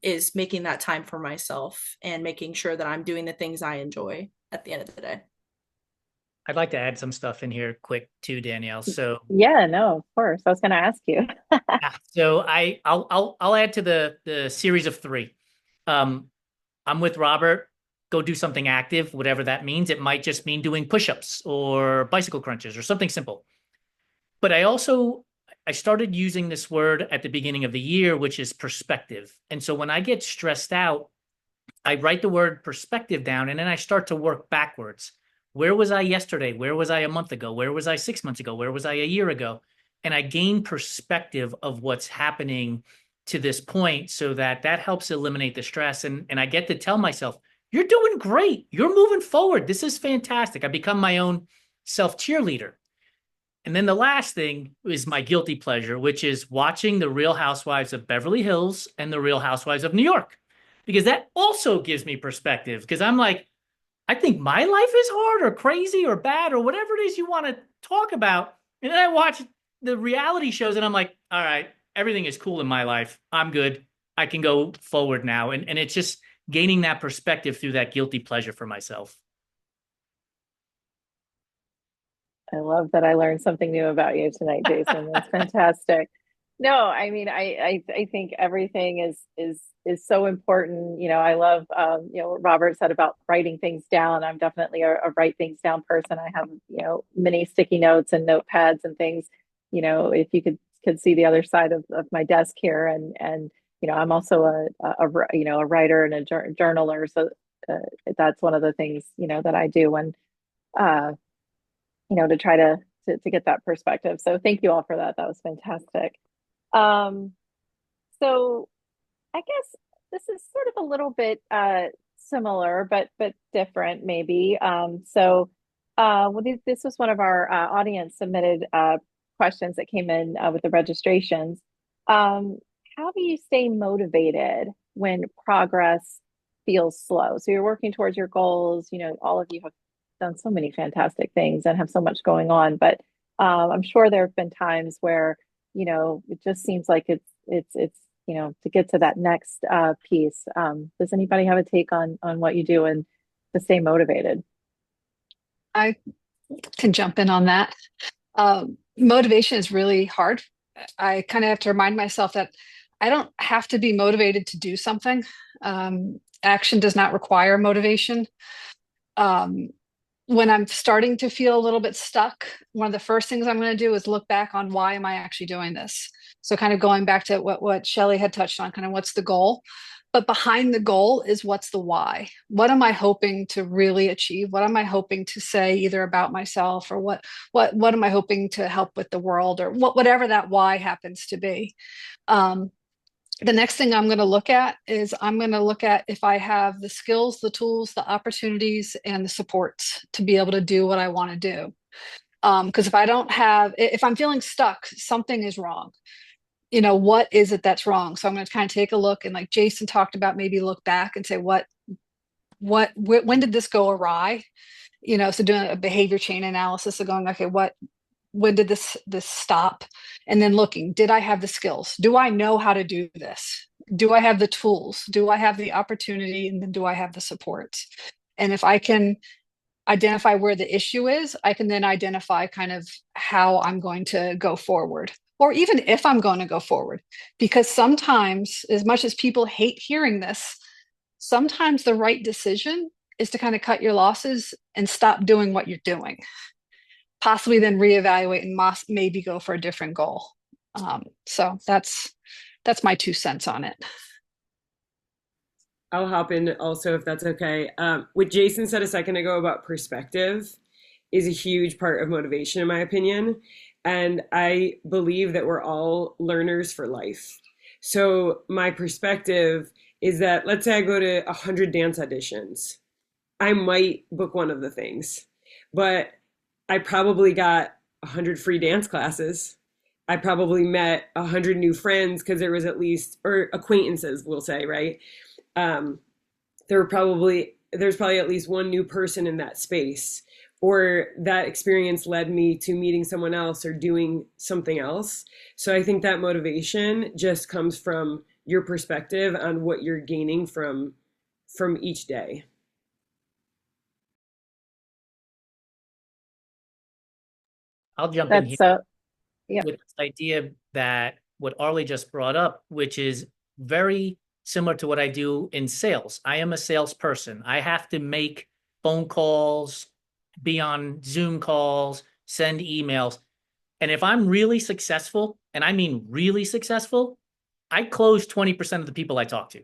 is making that time for myself and making sure that I'm doing the things I enjoy at the end of the day. I'd like to add some stuff in here quick too, Danielle. So Yeah, no, of course. I was going to ask you. I'll add to the series of 3. I'm with Robert. Go do something active, whatever that means. It might just mean doing push-ups or bicycle crunches or something simple. But I started using this word at the beginning of the year, which is perspective. And so when I get stressed out, I write the word perspective down and then I start to work backwards. Where was I yesterday? Where was I a month ago? Where was I 6 months ago? Where was I a year ago? And I gain perspective of what's happening to this point so that helps eliminate the stress. And I get to tell myself, you're doing great. You're moving forward. This is fantastic. I become my own self-cheerleader. And then the last thing is my guilty pleasure, which is watching The Real Housewives of Beverly Hills and The Real Housewives of New York, because that also gives me perspective. Because I'm like, I think my life is hard or crazy or bad or whatever it is you want to talk about. And then I watch the reality shows and I'm like, all right, everything is cool in my life. I'm good. I can go forward now. And it's just gaining that perspective through that guilty pleasure for myself. I love that I learned something new about you tonight, Jason. That's fantastic. No, I mean, I think everything is so important. You know, I love what Robert said about writing things down. I'm definitely a write things down person. I have, many sticky notes and notepads and things. If you could see the other side of my desk here, and I'm also a writer and a journaler. So that's one of the things that I do when to try to get that perspective. So thank you all for that. That was fantastic. So I guess this is sort of a little bit similar, but different maybe. This was one of our audience submitted questions that came in with the registrations. How do you stay motivated when progress feels slow? So you're working towards your goals. All of you have done so many fantastic things and have so much going on, but I'm sure there have been times where it just seems like it's to get to that next piece. Does anybody have a take on what you do and to stay motivated? I can jump in on that. Motivation is really hard. I kind of have to remind myself that I don't have to be motivated to do something. Action does not require motivation. When I'm starting to feel a little bit stuck, one of the first things I'm going to do is look back on why am I actually doing this? So kind of going back to what Shelli had touched on, kind of what's the goal? But behind the goal is what's the why? What am I hoping to really achieve? What am I hoping to say either about myself or what am I hoping to help with the world or whatever that why happens to be? The next thing I'm going to look at is I'm going to look at if I have the skills, the tools, the opportunities, and the supports to be able to do what I want to do. Because if I'm feeling stuck, something is wrong. What is it that's wrong? So I'm going to kind of take a look and like Jason talked about, maybe look back and say, when did this go awry? So doing a behavior chain analysis of going, okay, when did this stop? And then looking, did I have the skills? Do I know how to do this? Do I have the tools? Do I have the opportunity? And then do I have the supports? And if I can identify where the issue is, I can then identify kind of how I'm going to go forward, or even if I'm going to go forward. Because sometimes, as much as people hate hearing this, sometimes the right decision is to kind of cut your losses and stop doing what you're doing. possibly then reevaluate and maybe go for a different goal. So that's my 2 cents on it. I'll hop in also if that's okay. What Jason said a second ago about perspective is a huge part of motivation, in my opinion. And I believe that we're all learners for life. So my perspective is that, let's say I go to 100 dance auditions. I might book one of the things, but I probably got 100 free dance classes. I probably met 100 new friends because there was at least, or acquaintances, we'll say, right? There's probably at least one new person in that space, or that experience led me to meeting someone else or doing something else. So I think that motivation just comes from your perspective on what you're gaining from each day. I'll jump in here yeah. with this idea that what Arleigh just brought up, which is very similar to what I do in sales. I am a salesperson. I have to make phone calls, be on Zoom calls, send emails. And if I'm really successful, and I mean really successful, I close 20% of the people I talk to,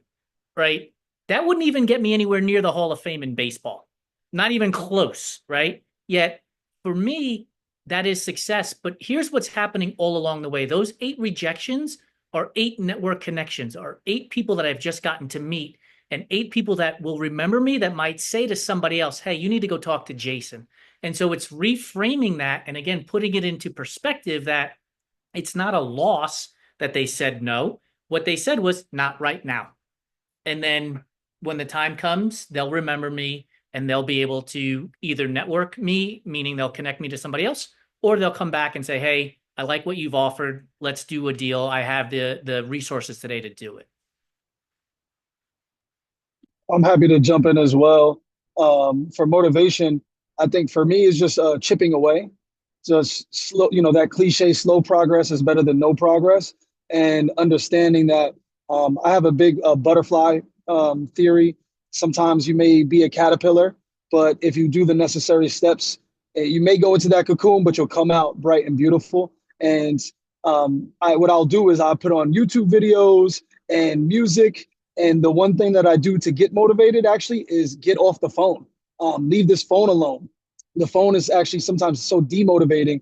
right? That wouldn't even get me anywhere near the Hall of Fame in baseball. Not even close, right? Yet for me, that is success. But here's what's happening all along the way. Those 8 rejections are 8 network connections, are 8 people that I've just gotten to meet, and 8 people that will remember me that might say to somebody else, hey, you need to go talk to Jason. And so it's reframing that. And again, putting it into perspective that it's not a loss that they said no. What they said was not right now. And then when the time comes, they'll remember me and they'll be able to either network me, meaning they'll connect me to somebody else, or they'll come back and say, hey, I like what you've offered. Let's do a deal. I have the resources today to do it. I'm happy to jump in as well. For motivation, I think for me is just chipping away. Just slow, that cliche, slow progress is better than no progress. And understanding that I have a big butterfly theory. Sometimes you may be a caterpillar, but if you do the necessary steps, you may go into that cocoon, but you'll come out bright and beautiful. And what I'll do is I'll put on YouTube videos and music. And the one thing that I do to get motivated actually is get off the phone. Leave this phone alone. The phone is actually sometimes so demotivating.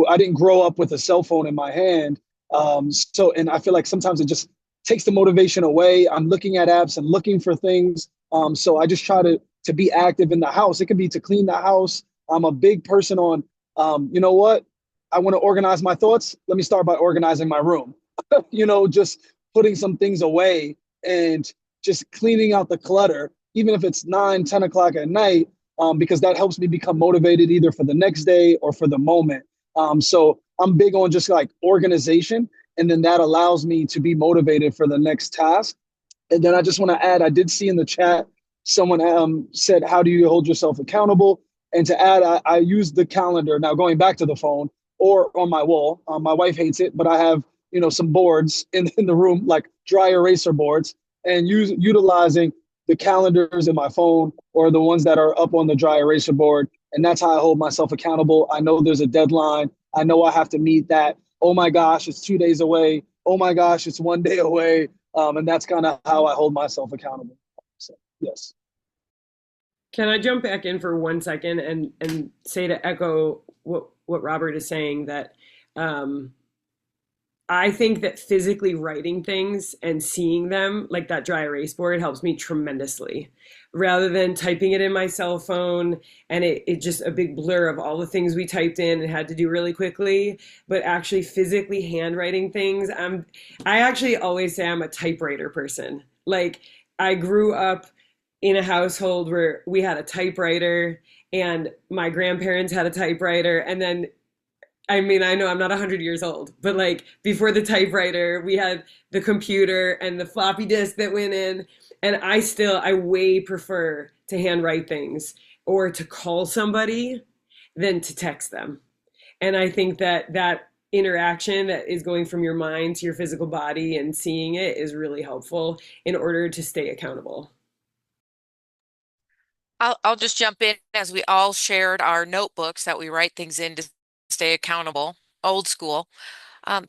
I didn't grow up with a cell phone in my hand. And I feel like sometimes it just takes the motivation away. I'm looking at apps and looking for things. So I just try to be active in the house. It could be to clean the house. I'm a big person on, you know what? I want to organize my thoughts. Let me start by organizing my room. Just putting some things away and just cleaning out the clutter, even if it's 9-10 o'clock at night, because that helps me become motivated either for the next day or for the moment. So I'm big on just like organization, and then that allows me to be motivated for the next task. And then I just want to add, I did see in the chat, someone said, how do you hold yourself accountable? And to add, I use the calendar now, going back to the phone or on my wall. My wife hates it, but I have some boards in the room, like dry eraser boards, and utilizing the calendars in my phone or the ones that are up on the dry eraser board. And that's how I hold myself accountable. I know there's a deadline. I know I have to meet that. Oh my gosh, it's 2 days away. Oh my gosh, it's 1 day away. And that's kind of how I hold myself accountable. So, yes. Can I jump back in for 1 second and say, to echo what Robert is saying, that I think that physically writing things and seeing them, like that dry erase board, helps me tremendously, rather than typing it in my cell phone and it just a big blur of all the things we typed in and had to do really quickly. But actually physically handwriting things, I actually always say I'm a typewriter person. Like, I grew up in a household where we had a typewriter and my grandparents had a typewriter, and then I know I'm not 100 years old, but like before the typewriter, we had the computer and the floppy disk that went in. And I way prefer to handwrite things or to call somebody than to text them. And I think that interaction that is going from your mind to your physical body and seeing it is really helpful in order to stay accountable. I'll just jump in, as we all shared our notebooks that we write things in to stay accountable, old school.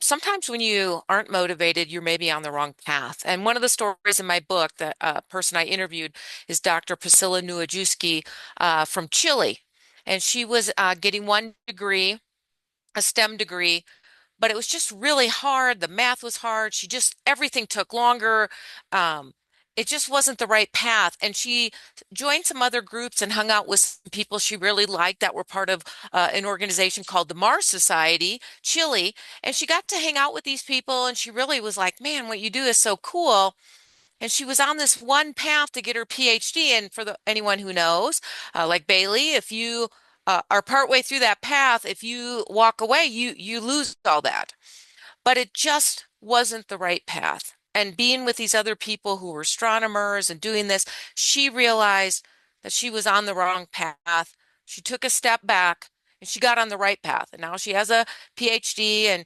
Sometimes when you aren't motivated, you're maybe on the wrong path. And one of the stories in my book, that person I interviewed is Dr. Priscilla Nujewski from Chile. And she was getting one degree, a STEM degree, but it was just really hard. The math was hard. Everything took longer. Um, it just wasn't the right path. And she joined some other groups and hung out with some people she really liked that were part of an organization called the Mars Society, Chile. And she got to hang out with these people. And she really was like, man, what you do is so cool. And she was on this one path to get her PhD. And for anyone who knows, like Baylee, if you are partway through that path, if you walk away, you lose all that. But it just wasn't the right path. And being with these other people who were astronomers and doing this, she realized that she was on the wrong path. She took a step back and she got on the right path. And now she has a PhD in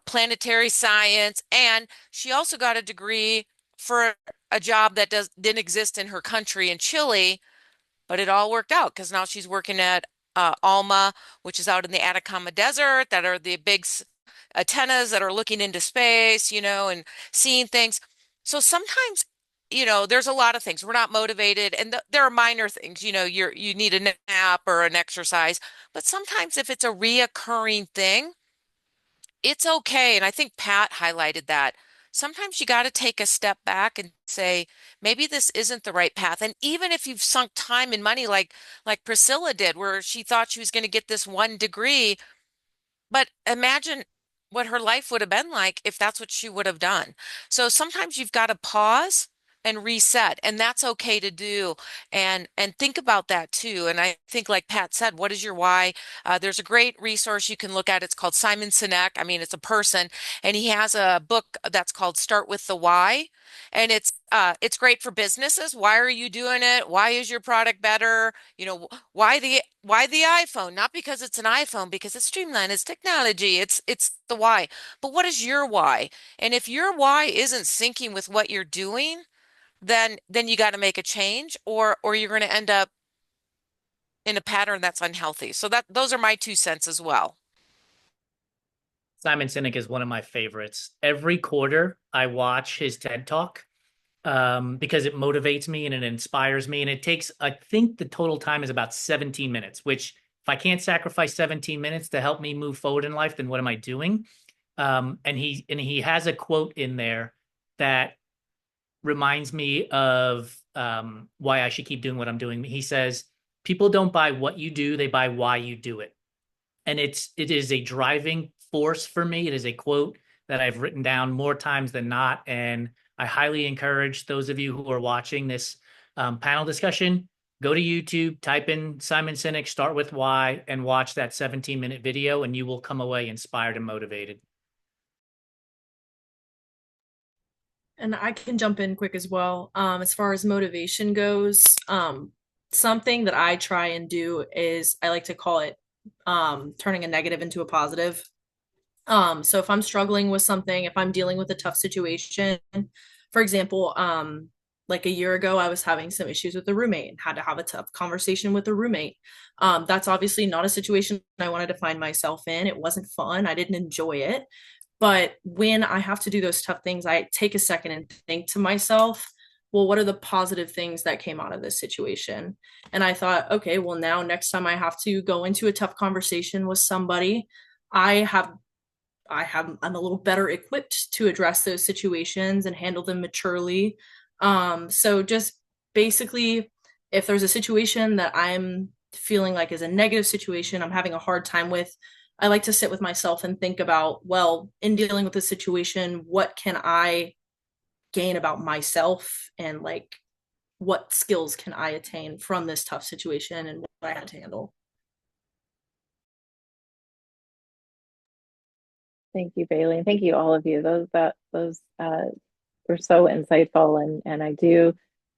planetary science. And she also got a degree for a job that didn't exist in her country in Chile, but it all worked out because now she's working at ALMA, which is out in the Atacama Desert, that are the big antennas that are looking into space, and seeing things. So sometimes, there's a lot of things. We're not motivated, and there are minor things. You need a nap or an exercise, but sometimes if it's a reoccurring thing, it's okay. And I think Pat highlighted that. Sometimes you got to take a step back and say, maybe this isn't the right path. And even if you've sunk time and money like Priscilla did, where she thought she was going to get this one degree, but imagine what her life would have been like if that's what she would have done. So sometimes you've got to pause and reset, and that's okay to do. And think about that too. And I think, like Pat said, what is your why? There's a great resource you can look at. It's called Simon Sinek. I mean, it's a person, and he has a book that's called Start with the Why. And it's great for businesses. Why are you doing it? Why is your product better? Why the iPhone? Not because it's an iPhone, because it's streamlined, it's technology, it's the why. But what is your why? And if your why isn't syncing with what you're doing, then you got to make a change, or you're going to end up in a pattern that's unhealthy. So those are my 2 cents as well. Simon Sinek is one of my favorites. Every quarter, I watch his TED Talk because it motivates me and it inspires me. And it takes, I think the total time is about 17 minutes, which if I can't sacrifice 17 minutes to help me move forward in life, then what am I doing? And he has a quote in there that reminds me of why I should keep doing what I'm doing. He says, people don't buy what you do, they buy why you do it. And it is a driving force for me. It is a quote that I've written down more times than not. And I highly encourage those of you who are watching this panel discussion, go to YouTube, type in Simon Sinek, Start with Why, and watch that 17-minute video, and you will come away inspired and motivated. And I can jump in quick as well. As far as motivation goes, something that I try and do is, I like to call it turning a negative into a positive. So if I'm struggling with something, if I'm dealing with a tough situation, for example, like a year ago, I was having some issues with a roommate and had to have a tough conversation with a roommate. That's obviously not a situation I wanted to find myself in. It wasn't fun. I didn't enjoy it. But when I have to do those tough things, I take a second and think to myself, well, what are the positive things that came out of this situation? And I thought, okay, well, now next time I have to go into a tough conversation with somebody, I'm a little better equipped to address those situations and handle them maturely. So just basically, if there's a situation that I'm feeling like is a negative situation, I'm having a hard time with, I like to sit with myself and think about, well, in dealing with this situation, what can I gain about myself, and like what skills can I attain from this tough situation and what I had to handle. Thank you, Baylee, and thank you all of you. Those were so insightful, and I do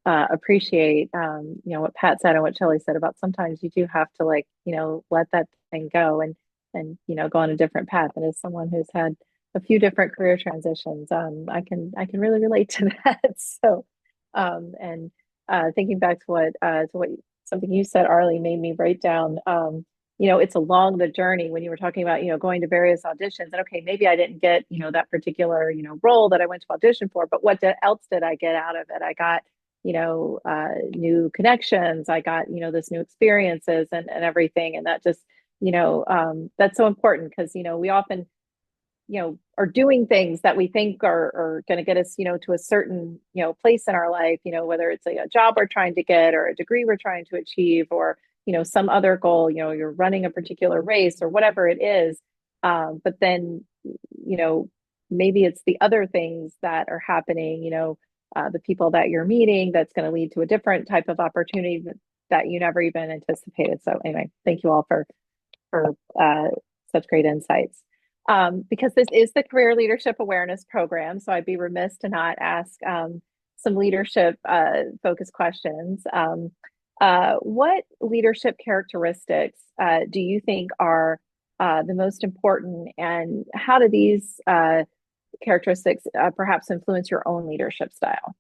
appreciate what Pat said and what Shelli said about sometimes you do have to let that thing go and go on a different path. And as someone who's had a few different career transitions, I can really relate to that. So thinking back to what something you said, Arleigh, made me write down it's along the journey when you were talking about, going to various auditions and okay, maybe I didn't get, that particular, role that I went to audition for, but else did I get out of it? I got, new connections. I got, this new experiences and everything. And that just, that's so important because, we often, are doing things that we think are going to get us, to a certain, place in our life, whether it's a job we're trying to get or a degree we're trying to achieve or, some other goal, you're running a particular race or whatever it is. But then, maybe it's the other things that are happening, the people that you're meeting that's going to lead to a different type of opportunity that you never even anticipated. So anyway, thank you all for such great insights. Because this is the Career Leadership Awareness Program, so I'd be remiss to not ask some leadership focused questions. What leadership characteristics do you think are the most important, and how do these characteristics perhaps influence your own leadership style?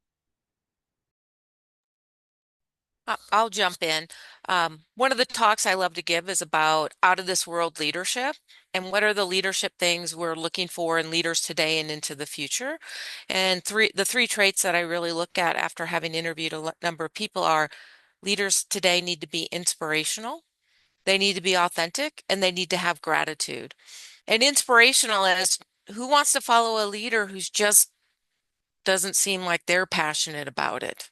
I'll jump in. One of the talks I love to give is about out of this world leadership and what are the leadership things we're looking for in leaders today and into the future. And the three traits that I really look at after having interviewed a number of people are leaders today need to be inspirational, they need to be authentic, and they need to have gratitude. And inspirational is who wants to follow a leader who's just doesn't seem like they're passionate about it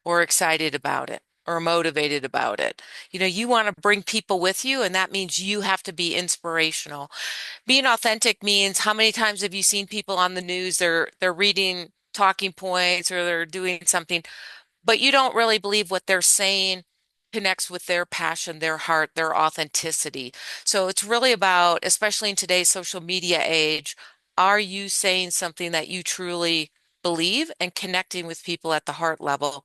or excited about it or motivated about it. You want to bring people with you, and that means you have to be inspirational. Being authentic means how many times have you seen people on the news, they're reading talking points or they're doing something, but you don't really believe what they're saying connects with their passion, their heart, their authenticity. So it's really about, especially in today's social media age, are you saying something that you truly believe and connecting with people at the heart level?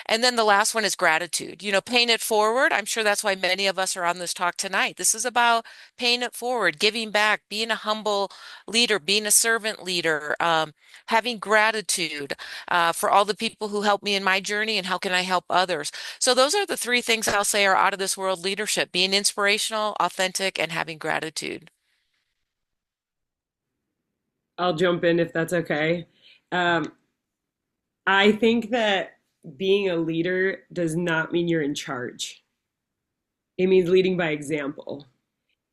And then the last one is gratitude. Paying it forward. I'm sure that's why many of us are on this talk tonight. This is about paying it forward, giving back, being a humble leader, being a servant leader, having gratitude for all the people who helped me in my journey and how can I help others. So those are the three things I'll say are out of this world leadership: being inspirational, authentic, and having gratitude. I'll jump in if that's okay. I think that being a leader does not mean you're in charge. It means leading by example.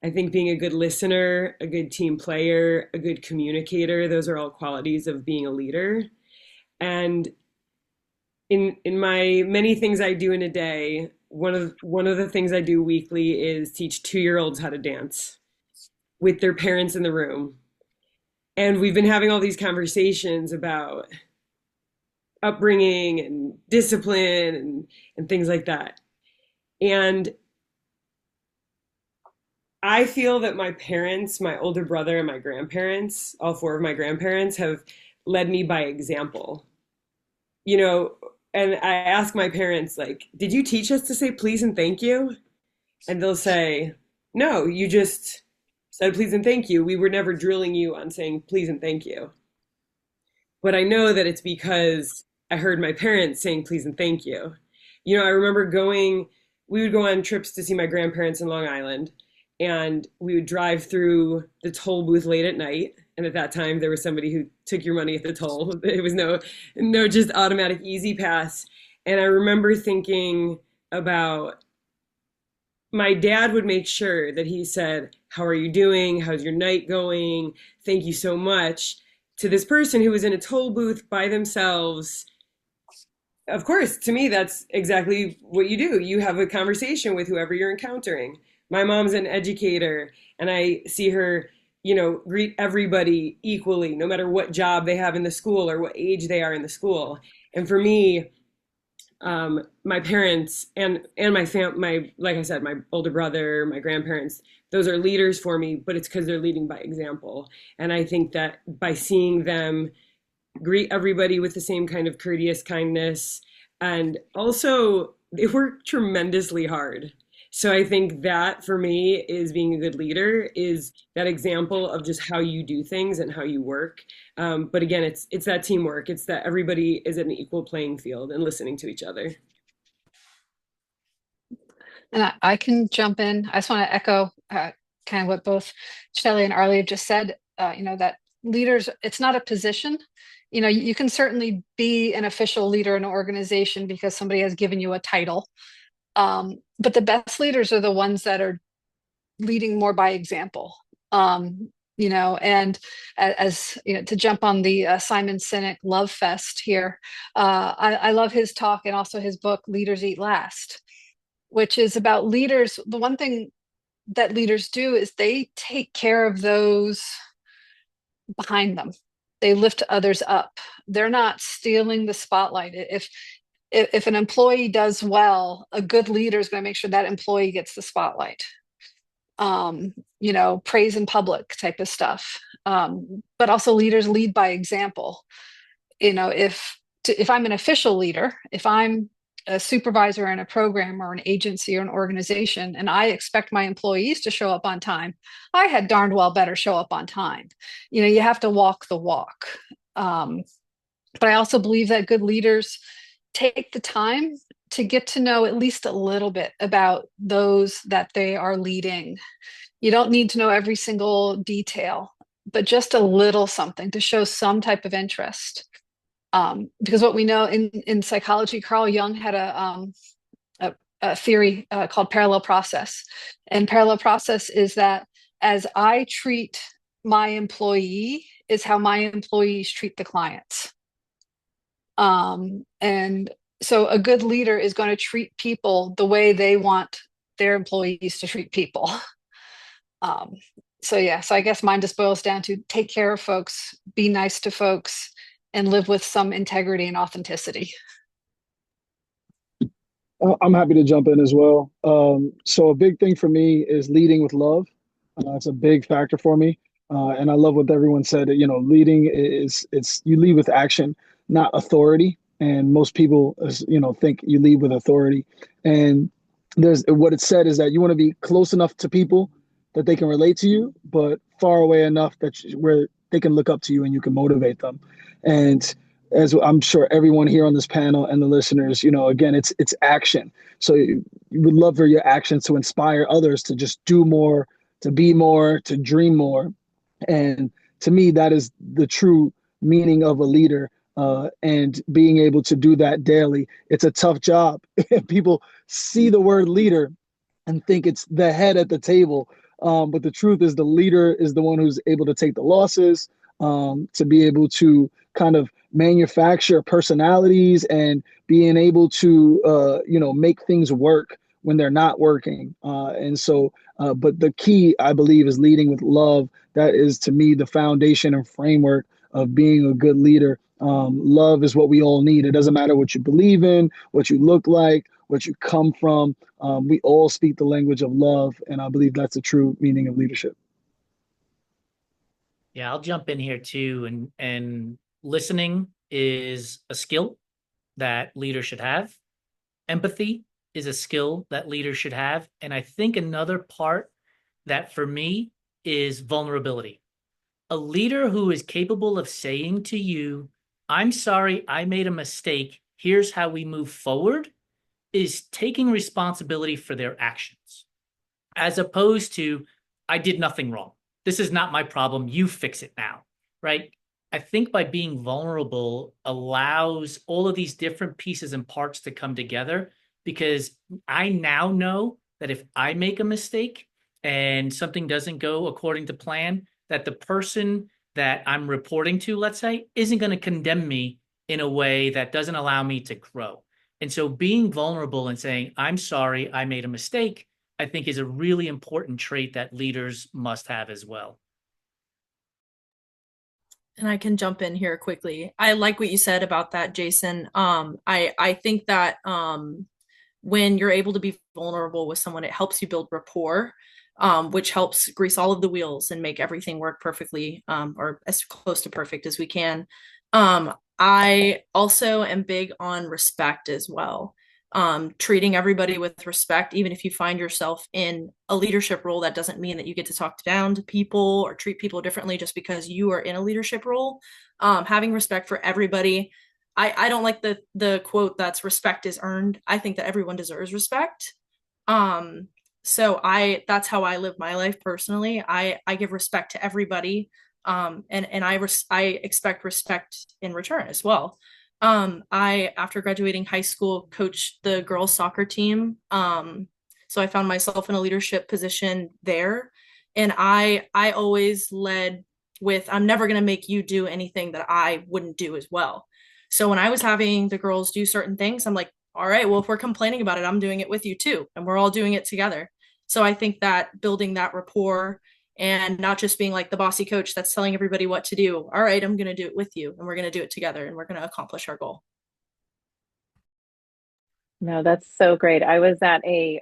I think being a good listener, a good team player, a good communicator, those are all qualities of being a leader. And in my many things I do in a day, one of the things I do weekly is teach 2-year-olds how to dance with their parents in the room. And we've been having all these conversations about upbringing and discipline and things like that. And I feel that my parents, my older brother and my grandparents, all 4 of my grandparents have led me by example. And I ask my parents, like, did you teach us to say please and thank you? And they'll say, no, you just said please and thank you. We were never drilling you on saying please and thank you. But I know that it's because I heard my parents saying please and thank you. I remember we would go on trips to see my grandparents in Long Island, and we would drive through the toll booth late at night. And at that time, there was somebody who took your money at the toll. It was no just automatic easy pass. And I remember thinking about my dad would make sure that he said, how are you doing? How's your night going? Thank you so much, to this person who was in a toll booth by themselves. Of course, to me, that's exactly what you do. You have a conversation with whoever you're encountering. My mom's an educator, and I see her, greet everybody equally, no matter what job they have in the school or what age they are in the school. And for me, my parents and my like I said, my older brother, my grandparents, those are leaders for me, but it's because they're leading by example. And I think that by seeing them greet everybody with the same kind of courteous kindness, and also they work tremendously hard. So I think that for me is being a good leader, is that example of just how you do things and how you work. But again, it's that teamwork. It's that everybody is at an equal playing field and listening to each other. And I can jump in. I just want to echo kind of what both Shelli and Arleigh have just said. That leaders, it's not a position. You can certainly be an official leader in an organization because somebody has given you a title. But the best leaders are the ones that are leading more by example. And as to jump on the Simon Sinek love fest here, I love his talk and also his book, Leaders Eat Last, which is about leaders. The one thing that leaders do is they take care of those behind them. They lift others up. They're not stealing the spotlight. If an employee does well, a good leader is going to make sure that employee gets the spotlight. Praise in public type of stuff. But also leaders lead by example. If I'm an official leader, if I'm a supervisor in a program or an agency or an organization, and I expect my employees to show up on time, I had darned well better show up on time. You have to walk the walk. But I also believe that good leaders take the time to get to know at least a little bit about those that they are leading. You don't need to know every single detail, but just a little something to show some type of interest. Because what we know in psychology, Carl Jung had a theory called parallel process. And parallel process is that as I treat my employee is how my employees treat the clients. And so a good leader is going to treat people the way they want their employees to treat people. So I guess mine just boils down to take care of folks, be nice to folks, and live with some integrity and authenticity. I'm happy to jump in as well. So a big thing for me is leading with love. It's a big factor for me. And I love what everyone said. Leading it's you lead with action, not authority. And most people, think you lead with authority. And what it said is that you want to be close enough to people that they can relate to you, but far away enough where they can look up to you and you can motivate them. And as I'm sure everyone here on this panel and the listeners, again, it's action. So you would love for your actions to inspire others to just do more, to be more, to dream more. And to me, that is the true meaning of a leader. And being able to do that daily. It's a tough job. People see the word leader and think it's the head at the table. But the truth is the leader is the one who's able to take the losses, to be able to kind of manufacture personalities and being able to, make things work when they're not working. But the key, I believe, is leading with love. That is, to me, the foundation and framework of being a good leader. Love is what we all need. It doesn't matter what you believe in, what you look like, what you come from. We all speak the language of love, and I believe that's the true meaning of leadership. Yeah, I'll jump in here too. And listening is a skill that leaders should have. Empathy is a skill that leaders should have. And I think another part that for me is vulnerability. A leader who is capable of saying to you, I'm sorry, I made a mistake. Here's how we move forward, is taking responsibility for their actions, as opposed to, I did nothing wrong. This is not my problem. You fix it now, right? I think by being vulnerable allows all of these different pieces and parts to come together, because I now know that if I make a mistake and something doesn't go according to plan, that the person that I'm reporting to, let's say, isn't going to condemn me in a way that doesn't allow me to grow. And so being vulnerable and saying, I'm sorry, I made a mistake, I think is a really important trait that leaders must have as well. And I can jump in here quickly. I like what you said about that, Jason. I think that when you're able to be vulnerable with someone, it helps you build rapport, which helps grease all of the wheels and make everything work perfectly, or as close to perfect as we can. I also am big on respect as well. Treating everybody with respect, even if you find yourself in a leadership role, that doesn't mean that you get to talk down to people or treat people differently just because you are in a leadership role. Having respect for everybody. I don't like the quote that's respect is earned. I think that everyone deserves respect. So that's how I live my life personally. I give respect to everybody. And I expect respect in return as well. After graduating high school, coached the girls soccer team. So I found myself in a leadership position there. And I always led with, I'm never going to make you do anything that I wouldn't do as well. So when I was having the girls do certain things, I'm like, all right, well, if we're complaining about it, I'm doing it with you too. And we're all doing it together. So I think that building that rapport and not just being like the bossy coach that's telling everybody what to do. All right, I'm going to do it with you and we're going to do it together and we're going to accomplish our goal. No, that's so great. I was at it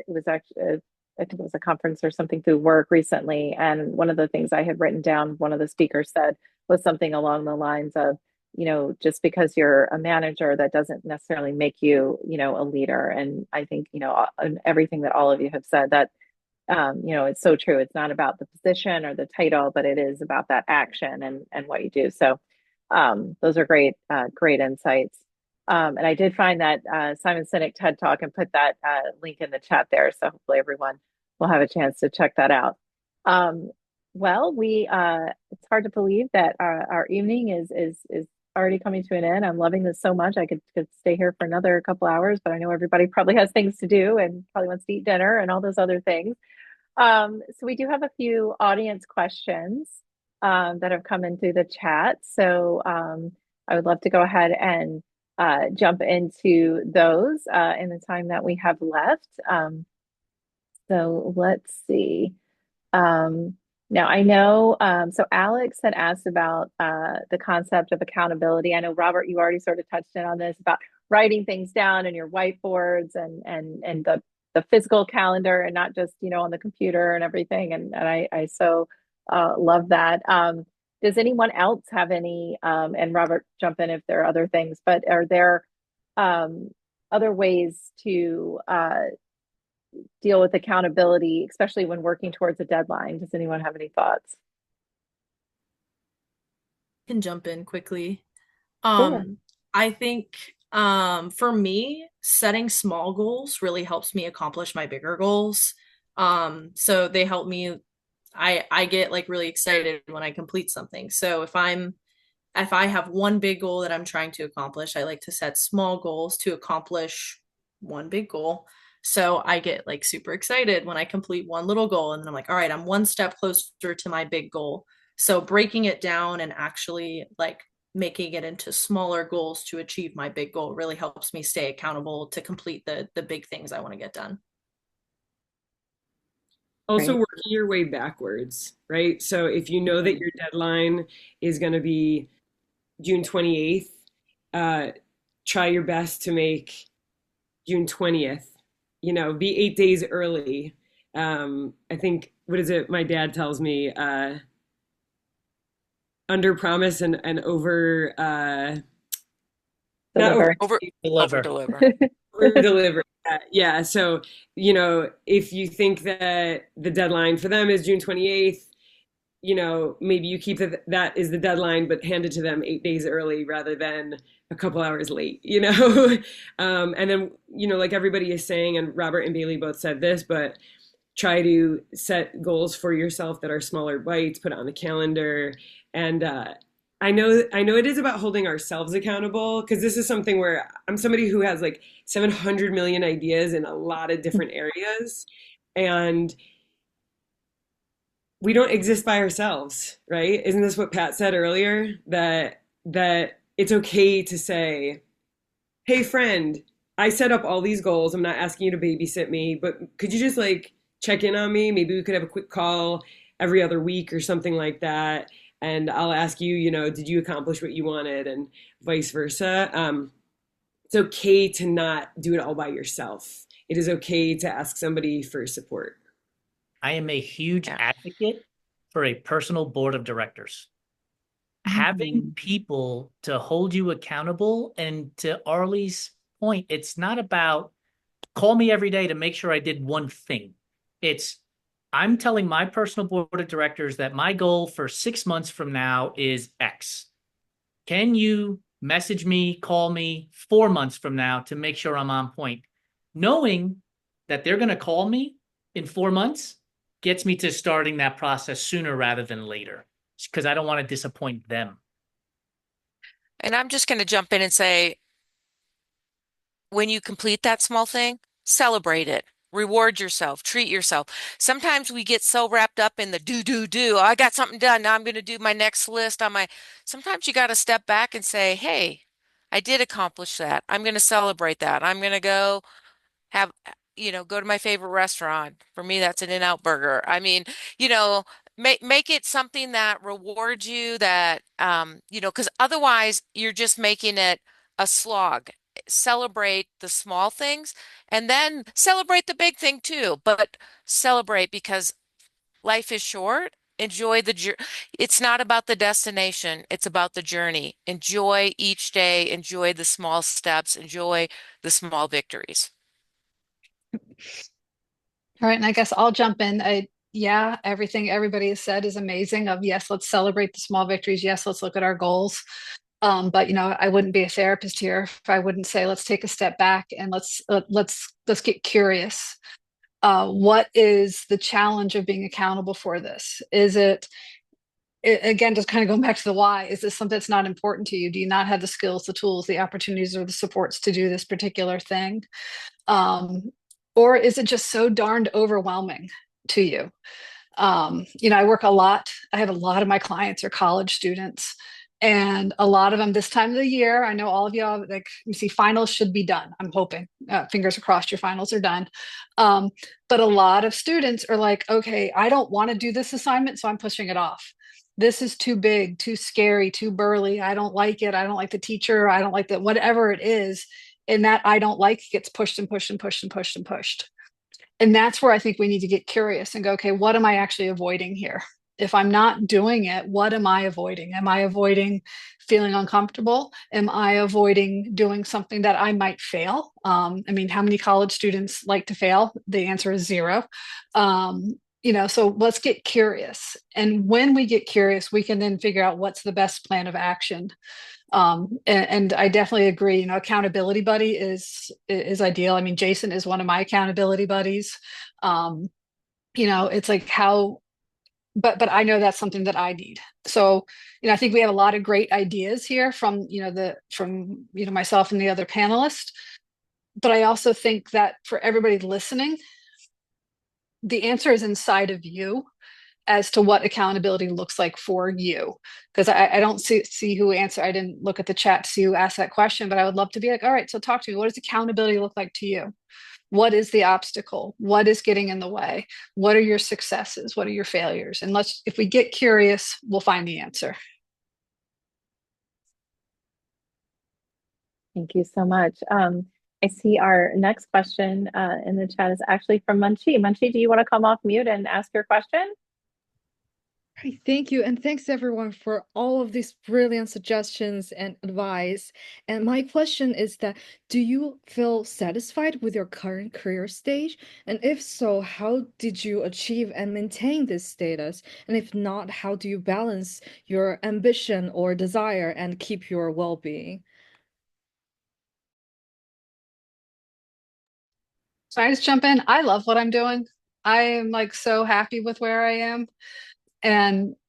was actually, I think it was a conference or something through work recently. And one of the things I had written down, one of the speakers said was something along the lines of, just because you're a manager, that doesn't necessarily make you, a leader. And I think, everything that all of you have said, that it's so true. It's not about the position or the title, but it is about that action and what you do. So those are great, great insights. And I did find that Simon Sinek TED Talk and put that link in the chat there. So hopefully everyone will have a chance to check that out. Well, it's hard to believe that our evening is already coming to an end. I'm loving this so much. I could stay here for another couple hours, but I know everybody probably has things to do and probably wants to eat dinner and all those other things. So we do have a few audience questions that have come in through the chat. So I would love to go ahead and jump into those in the time that we have left. So let's see. Now I know, so Alex had asked about the concept of accountability. I know, Robert, you already sort of touched in on this about writing things down in your whiteboards and the physical calendar and not just, on the computer and everything. And I so love that. Does anyone else have any, and Robert, jump in if there are other things, but are there other ways to deal with accountability, especially when working towards a deadline? Does anyone have any thoughts? I can jump in quickly. Sure. I think for me, setting small goals really helps me accomplish my bigger goals. So they help me. I get like really excited when I complete something. So if I have one big goal that I'm trying to accomplish, I like to set small goals to accomplish one big goal. So I get like super excited when I complete one little goal, and then I'm like, all right, I'm one step closer to my big goal. So breaking it down and actually like making it into smaller goals to achieve my big goal really helps me stay accountable to complete the big things I want to get done. Also working your way backwards, right? So if you know that your deadline is going to be June 28th, try your best to make June 20th, be 8 days early. I think, what is it? My dad tells me, under promise and over, deliver. Over deliver. Over deliver. Yeah. So, if you think that the deadline for them is June 28th, maybe you keep that is the deadline, but hand it to them 8 days early rather than a couple hours late, and then, like everybody is saying, and Robert and Baylee both said this, but try to set goals for yourself that are smaller bites, put it on the calendar. And I know it is about holding ourselves accountable, because this is something where I'm somebody who has like 700 million ideas in a lot of different areas, and we don't exist by ourselves, right? Isn't this what Pat said earlier? That it's okay to say, hey friend, I set up all these goals. I'm not asking you to babysit me, but could you just like check in on me? Maybe we could have a quick call every other week or something like that. And I'll ask you, did you accomplish what you wanted, and vice versa. It's okay to not do it all by yourself. It is okay to ask somebody for support. I am a huge advocate for a personal board of directors. Having people to hold you accountable, and to Arleigh's point, it's not about call me every day to make sure I did one thing. It's I'm telling my personal board of directors that my goal for 6 months from now is X. Can you message me, call me 4 months from now to make sure I'm on point? Knowing that they're going to call me in 4 months gets me to starting that process sooner rather than later, because I don't want to disappoint them. And I'm just going to jump in and say, when you complete that small thing, celebrate it. Reward yourself, treat yourself. Sometimes we get so wrapped up in the do. Oh, I got something done. Now I'm going to do my next list on my. Sometimes you got to step back and say, hey, I did accomplish that. I'm going to celebrate that. I'm going to go have, go to my favorite restaurant. For me, that's an In-N-Out burger. I mean, you know, make it something that rewards you that, because otherwise you're just making it a slog. Celebrate the small things and then celebrate the big thing too, but celebrate because life is short. Enjoy the journey. It's not about the destination. It's about the journey. Enjoy each day. Enjoy the small steps. Enjoy the small victories. All right, and I guess I'll jump in. Yeah, everything everybody has said is amazing. Yes, let's celebrate the small victories. Yes, let's look at our goals. But I wouldn't be a therapist here if I wouldn't say let's take a step back and let's get curious. What is the challenge of being accountable for this? Is it again, just kind of going back to the why? Is this something that's not important to you? Do you not have the skills, the tools, the opportunities, or the supports to do this particular thing? Or is it just so darned overwhelming to you? I work a lot. I have a lot of my clients are college students, and a lot of them this time of the year. I know all of y'all, like, you see, finals should be done. I'm hoping, fingers crossed, your finals are done. But a lot of students are like, okay, I don't want to do this assignment, so I'm pushing it off. This is too big, too scary, too burly. I don't like it. I don't like the teacher. I don't like that, whatever it is. And that I don't like gets pushed and pushed and pushed and pushed and pushed. And that's where I think we need to get curious and go, okay, what am I actually avoiding here? If I'm not doing it, what am I avoiding? Am I avoiding feeling uncomfortable? Am I avoiding doing something that I might fail? How many college students like to fail? The answer is 0. So let's get curious. And when we get curious, we can then figure out what's the best plan of action. And I definitely agree. Accountability buddy is ideal. Jason is one of my accountability buddies. It's like but I know that's something that I need. So, I think we have a lot of great ideas here from myself and the other panelists. But I also think that for everybody listening, the answer is inside of you as to what accountability looks like for you. Because I don't see who answered. I didn't look at the chat to see who asked that question, but I would love to be like, all right, so talk to me. What does accountability look like to you? What is the obstacle? What is getting in the way? What are your successes? What are your failures? And if we get curious, we'll find the answer. Thank you so much. I see our next question in the chat is actually from Munchie. Munchie, do you want to come off mute and ask your question? Hi, thank you. And thanks everyone for all of these brilliant suggestions and advice. And my question is that, do you feel satisfied with your current career stage? And if so, how did you achieve and maintain this status? And if not, how do you balance your ambition or desire and keep your well-being? So I just jump in. I love what I'm doing. I am so happy with where I am.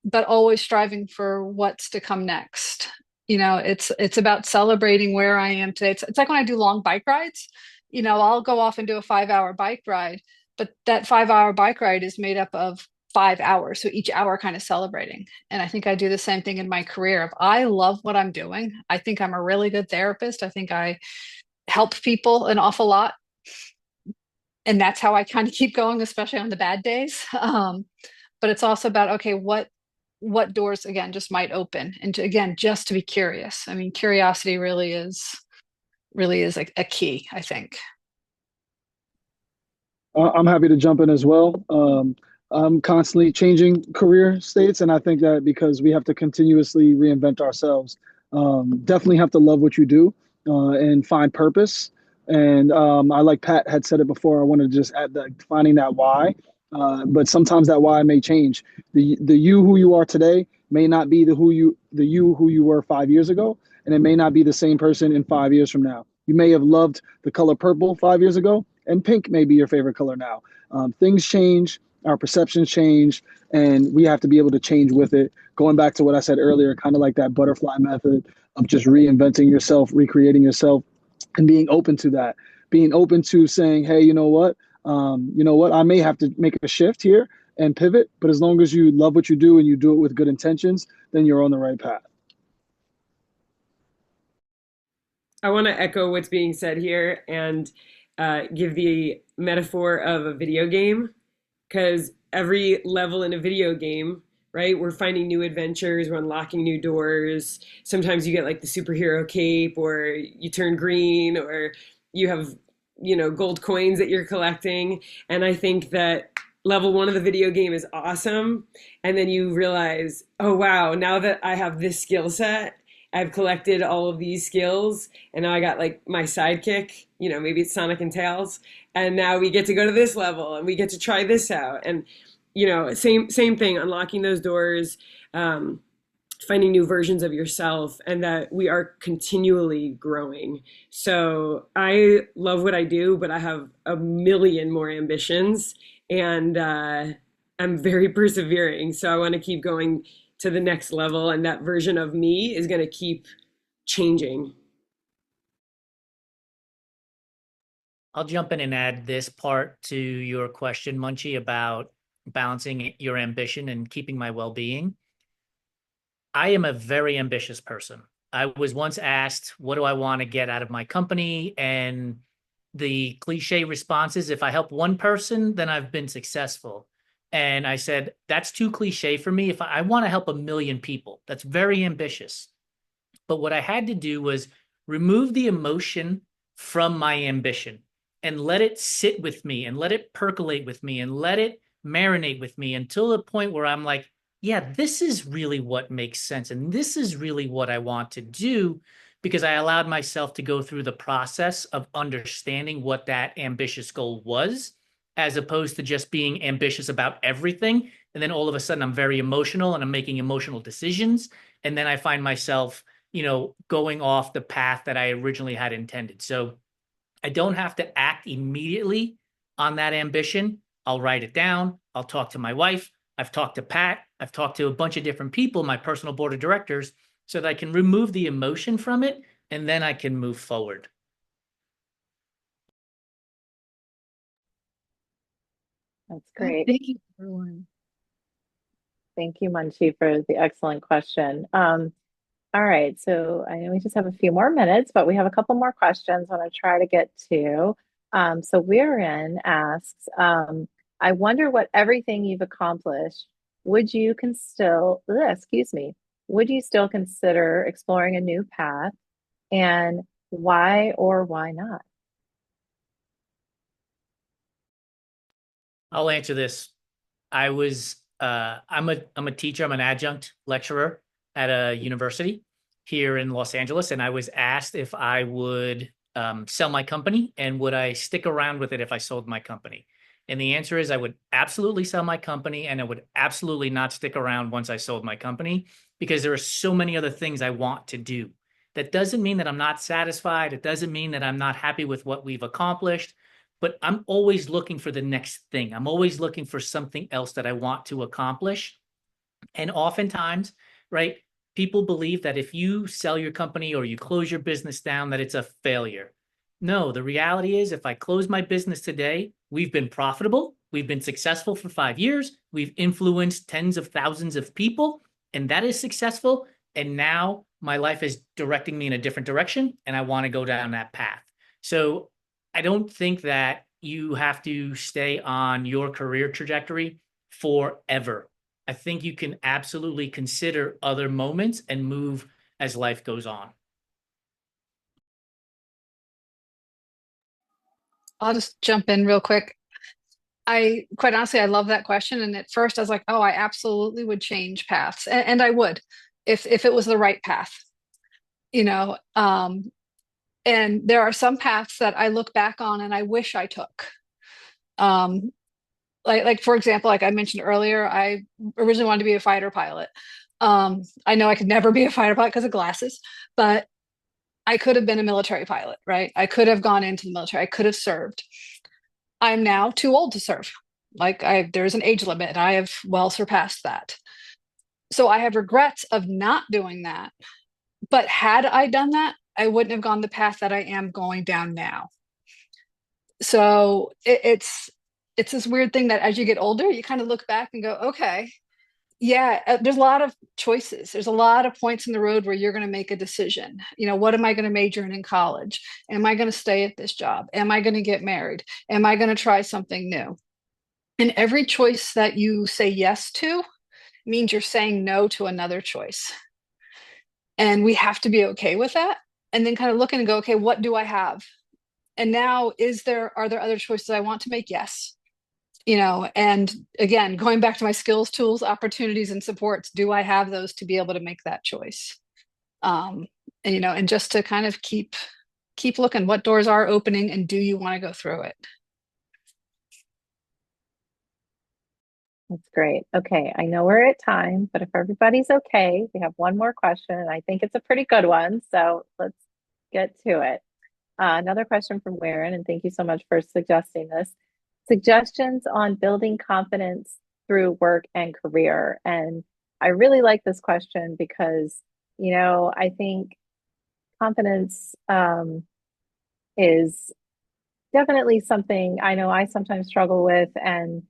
But always striving for what's to come next. It's about celebrating where I am today. It's like when I do long bike rides, I'll go off and do a 5-hour bike ride, but that 5-hour bike ride is made up of 5 hours. So each hour kind of celebrating. And I think I do the same thing in my career. If I love what I'm doing, I think I'm a really good therapist. I think I help people an awful lot. And that's how I kind of keep going, especially on the bad days. But it's also about, okay, what doors again just might open, and just to be curious. Curiosity really is a key, I think. I'm happy to jump in as well. I'm constantly changing career states, and I think that because we have to continuously reinvent ourselves, definitely have to love what you do and find purpose. And I, like Pat had said it before, I wanted to just add that finding that why. But sometimes that why may change. The you who you are today may not be the you who you were 5 years ago, and it may not be the same person in 5 years from now. You may have loved the color purple 5 years ago, and pink may be your favorite color now. Things change, our perceptions change, and we have to be able to change with it. Going back to what I said earlier, kind of like that butterfly method of just reinventing yourself, recreating yourself, and being open to that, being open to saying, hey, you know what, I may have to make a shift here and pivot, but as long as you love what you do and you do it with good intentions, then you're on the right path. I want to echo what's being said here and give the metaphor of a video game, because every level in a video game, right, we're finding new adventures, we're unlocking new doors. Sometimes you get like the superhero cape, or you turn green, or you have, gold coins that you're collecting. And I think that level 1 of the video game is awesome. And then you realize, oh, wow, now that I have this skill set, I've collected all of these skills, and now I got like my sidekick, maybe it's Sonic and Tails, and now we get to go to this level and we get to try this out. And, same thing, unlocking those doors, finding new versions of yourself, and that we are continually growing. So I love what I do, but I have a million more ambitions, and I'm very persevering. So I want to keep going to the next level, and that version of me is going to keep changing. I'll jump in and add this part to your question, Munchie, about balancing your ambition and keeping my well-being. I am a very ambitious person. I was once asked, what do I want to get out of my company? And the cliche response is, if I help one person, then I've been successful. And I said, that's too cliche for me. If I want to help 1 million people, that's very ambitious. But what I had to do was remove the emotion from my ambition and let it sit with me and let it percolate with me and let it marinate with me until the point where I'm like, yeah, this is really what makes sense. And this is really what I want to do, because I allowed myself to go through the process of understanding what that ambitious goal was, as opposed to just being ambitious about everything. And then all of a sudden I'm very emotional and I'm making emotional decisions. And then I find myself, going off the path that I originally had intended. So I don't have to act immediately on that ambition. I'll write it down. I'll talk to my wife. I've talked to Pat. I've talked to a bunch of different people, my personal board of directors, so that I can remove the emotion from it, and then I can move forward. That's great. Thank you, everyone. Thank you, Munchie, for the excellent question. All right, so I know we just have a few more minutes, but we have a couple more questions I want to try to get to. So Weirin asks, I wonder what everything you've accomplished, would you still consider exploring a new path, and why or why not? I'll answer this. I'm a teacher. I'm an adjunct lecturer at a university here in Los Angeles. And I was asked if I would sell my company and would I stick around with it if I sold my company? And the answer is I would absolutely sell my company, and I would absolutely not stick around once I sold my company, because there are so many other things I want to do. That doesn't mean that I'm not satisfied. It doesn't mean that I'm not happy with what we've accomplished. But I'm always looking for the next thing. I'm always looking for something else that I want to accomplish. And oftentimes, right, people believe that if you sell your company or you close your business down, that it's a failure. No, the reality is, if I close my business today, we've been profitable, we've been successful for 5 years, we've influenced tens of thousands of people, and that is successful. And now my life is directing me in a different direction, and I want to go down that path. So I don't think that you have to stay on your career trajectory forever. I think you can absolutely consider other moments and move as life goes on. I'll just jump in real quick. Quite honestly, I love that question. And at first I was like, oh, I absolutely would change paths. And I would, if it was the right path, and there are some paths that I look back on and I wish I took. Like for example, like I mentioned earlier, I originally wanted to be a fighter pilot. I know I could never be a fighter pilot because of glasses, but I could have been a military pilot, right? I could have gone into the military. I could have served. I'm now too old to serve. Like there's an age limit. I have well surpassed that. So I have regrets of not doing that. But had I done that, I wouldn't have gone the path that I am going down now. So it's this weird thing that as you get older, you kind of look back and go, okay, yeah, there's a lot of choices. There's a lot of points in the road where you're going to make a decision. You know, what am I going to major in college? Am I going to stay at this job? Am I going to get married? Am I going to try something new? And every choice that you say yes to means you're saying no to another choice. And we have to be okay with that. And then kind of look and go, okay, what do I have? And now are there other choices I want to make? Yes. You know, and again, going back to my skills, tools, opportunities, and supports, do I have those to be able to make that choice? And, you know, and just to kind of keep looking, what doors are opening and do you want to go through it? That's great. Okay, I know we're at time, but if everybody's okay, we have one more question, and I think it's a pretty good one. So let's get to it. Another question from Warren, and thank you so much for suggesting this. Suggestions on building confidence through work and career. And I really like this question because, you know, I think confidence is definitely something I know I sometimes struggle with. And,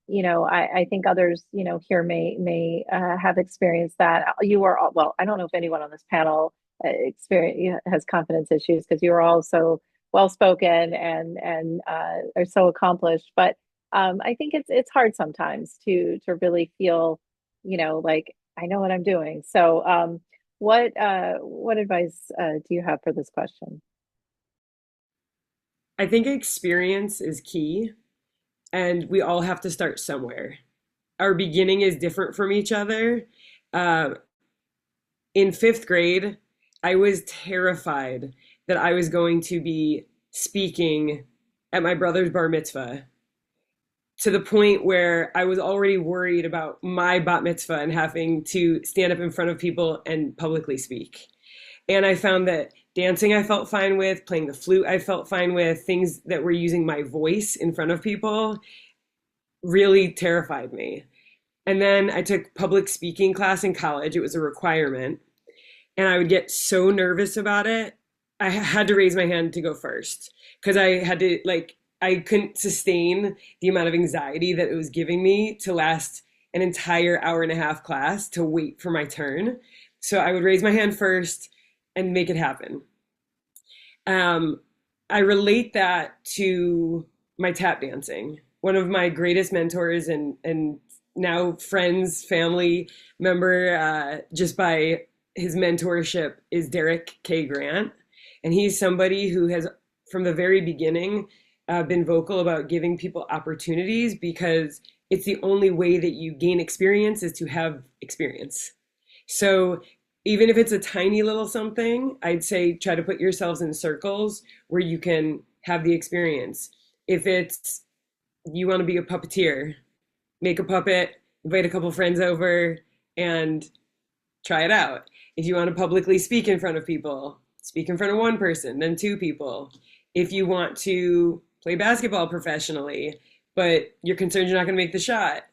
you know, I think others, you know, here may have experienced that. You are, well, I don't know if anyone on this panel has confidence issues because you are all so well-spoken and are so accomplished. But I think it's hard sometimes to really feel, you know, like I know what I'm doing. So what advice do you have for this question? I think experience is key, and we all have to start somewhere. Our beginning is different from each other. In fifth grade, I was terrified that I was going to be speaking at my brother's bar mitzvah, to the point where I was already worried about my bat mitzvah and having to stand up in front of people and publicly speak. And I found that dancing I felt fine with, playing the flute I felt fine with, things that were using my voice in front of people really terrified me. And then I took public speaking class in college. It was a requirement. And I would get so nervous about it. I had to raise my hand to go first because I had to, like, I couldn't sustain the amount of anxiety that it was giving me to last an entire hour and a half class to wait for my turn. So I would raise my hand first and make it happen. I relate that to my tap dancing. One of my greatest mentors and now friends, family member, just by his mentorship, is Derek K. Grant. And he's somebody who has, from the very beginning, been vocal about giving people opportunities, because it's the only way that you gain experience is to have experience. So even if it's a tiny little something, I'd say try to put yourselves in circles where you can have the experience. If it's you want to be a puppeteer, make a puppet, invite a couple friends over and try it out. If you want to publicly speak in front of people, speak in front of one person, then two people. If you want to play basketball professionally, but you're concerned you're not going to make the shot,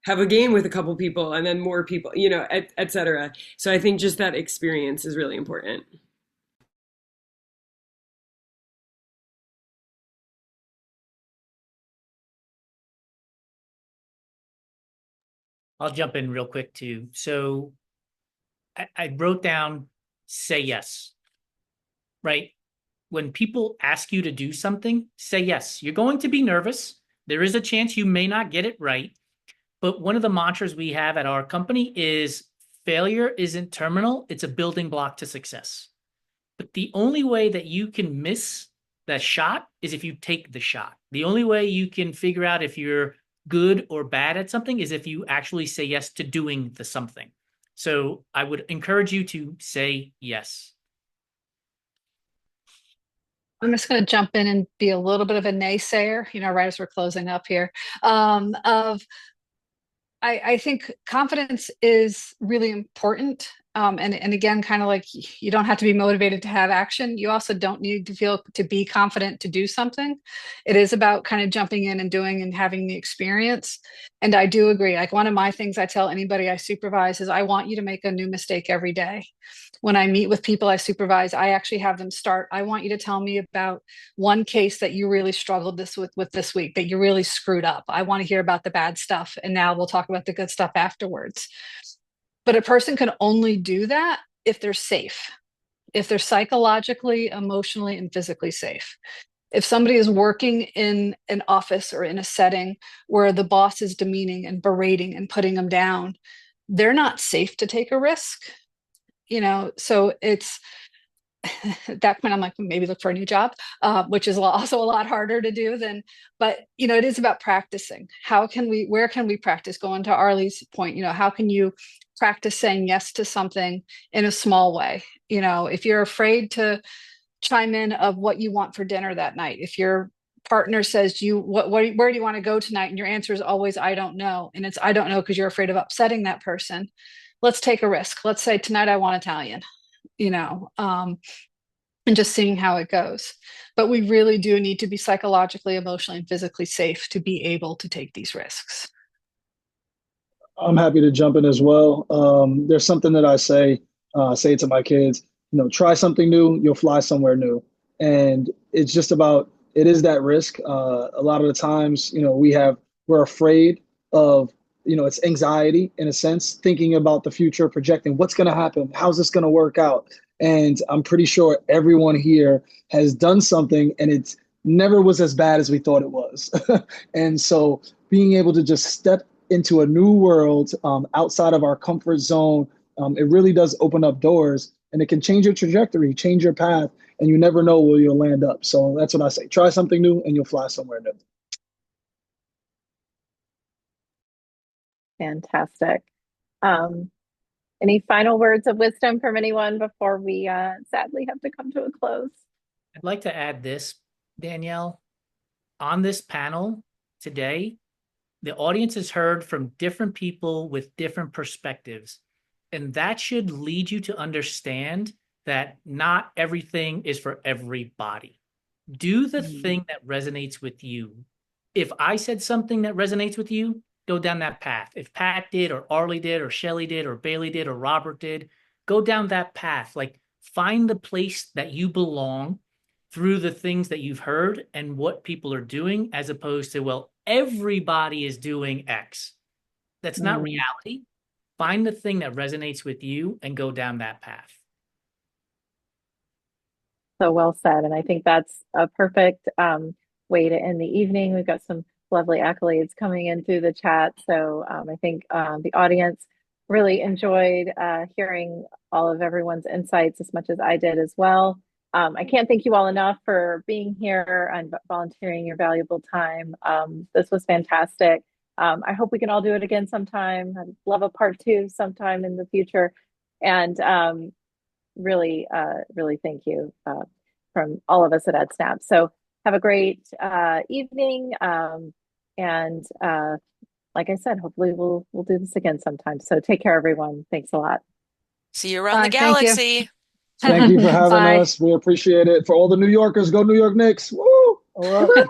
have a game with a couple people and then more people, you know, et cetera. So I think just that experience is really important. I'll jump in real quick too. So I wrote down, say yes, right? When people ask you to do something, say yes. You're going to be nervous. There is a chance you may not get it right. But one of the mantras we have at our company is failure isn't terminal. It's a building block to success. But the only way that you can miss that shot is if you take the shot. The only way you can figure out if you're good or bad at something is if you actually say yes to doing the something. So I would encourage you to say yes. I'm just going to jump in and be a little bit of a naysayer, you know, right as we're closing up here. I think confidence is really important. And again, kind of like you don't have to be motivated to have action. You also don't need to feel to be confident to do something. It is about kind of jumping in and doing and having the experience. And I do agree. Like one of my things I tell anybody I supervise is I want you to make a new mistake every day. When I meet with people I supervise, I actually have them start. I want you to tell me about one case that you really struggled with this week, that you really screwed up. I want to hear about the bad stuff. And now we'll talk about the good stuff afterwards. But a person can only do that if they're safe, if they're psychologically, emotionally, and physically safe. If somebody is working in an office or in a setting where the boss is demeaning and berating and putting them down, they're not safe to take a risk. So it's at that point I'm like, maybe look for a new job, which is also a lot harder to do but it is about practicing. Where can we practice? Going to Arleigh's point, how can you practice saying yes to something in a small way? If you're afraid to chime in of what you want for dinner that night, if your partner says where do you want to go tonight, and your answer is always I don't know, and it's I don't know because you're afraid of upsetting that person, let's take a risk. Let's say tonight I want Italian, and just seeing how it goes. But we really do need to be psychologically, emotionally, and physically safe to be able to take these risks. I'm happy to jump in as well. There's something that I say to my kids, try something new, you'll fly somewhere new. And it's just about, it is that risk. A lot of the times, we're afraid of, it's anxiety in a sense, thinking about the future, projecting what's going to happen, how's this going to work out. And I'm pretty sure everyone here has done something and it never was as bad as we thought it was. And so being able to just step into a new world outside of our comfort zone, it really does open up doors, and it can change your trajectory, change your path, and you never know where you'll land up. So that's what I say. Try something new and you'll fly somewhere new. Fantastic. Any final words of wisdom from anyone before we sadly have to come to a close? I'd like to add this, Danielle. On this panel today, the audience has heard from different people with different perspectives, and that should lead you to understand that not everything is for everybody. Do the thing that resonates with you. If I said something that resonates with you, go down that path. If Pat did, or Arleigh did, or Shelli did, or Baylee did, or Robert did, go down that path. Like, find the place that you belong through the things that you've heard and what people are doing, as opposed to, well, everybody is doing X. That's not reality. Find the thing that resonates with you and go down that path. So well said. And I think that's a perfect way to end the evening. We've got some lovely accolades coming in through the chat. So I think the audience really enjoyed hearing all of everyone's insights as much as I did as well. I can't thank you all enough for being here and volunteering your valuable time. This was fantastic. I hope we can all do it again sometime. I'd love a part 2 sometime in the future. And really thank you from all of us at EDsnaps. So have a great evening. And like I said, hopefully we'll do this again sometime. So take care, everyone. Thanks a lot. See you around the galaxy. Thank you for having us. We appreciate it. For all the New Yorkers, go New York Knicks. Woo! All right.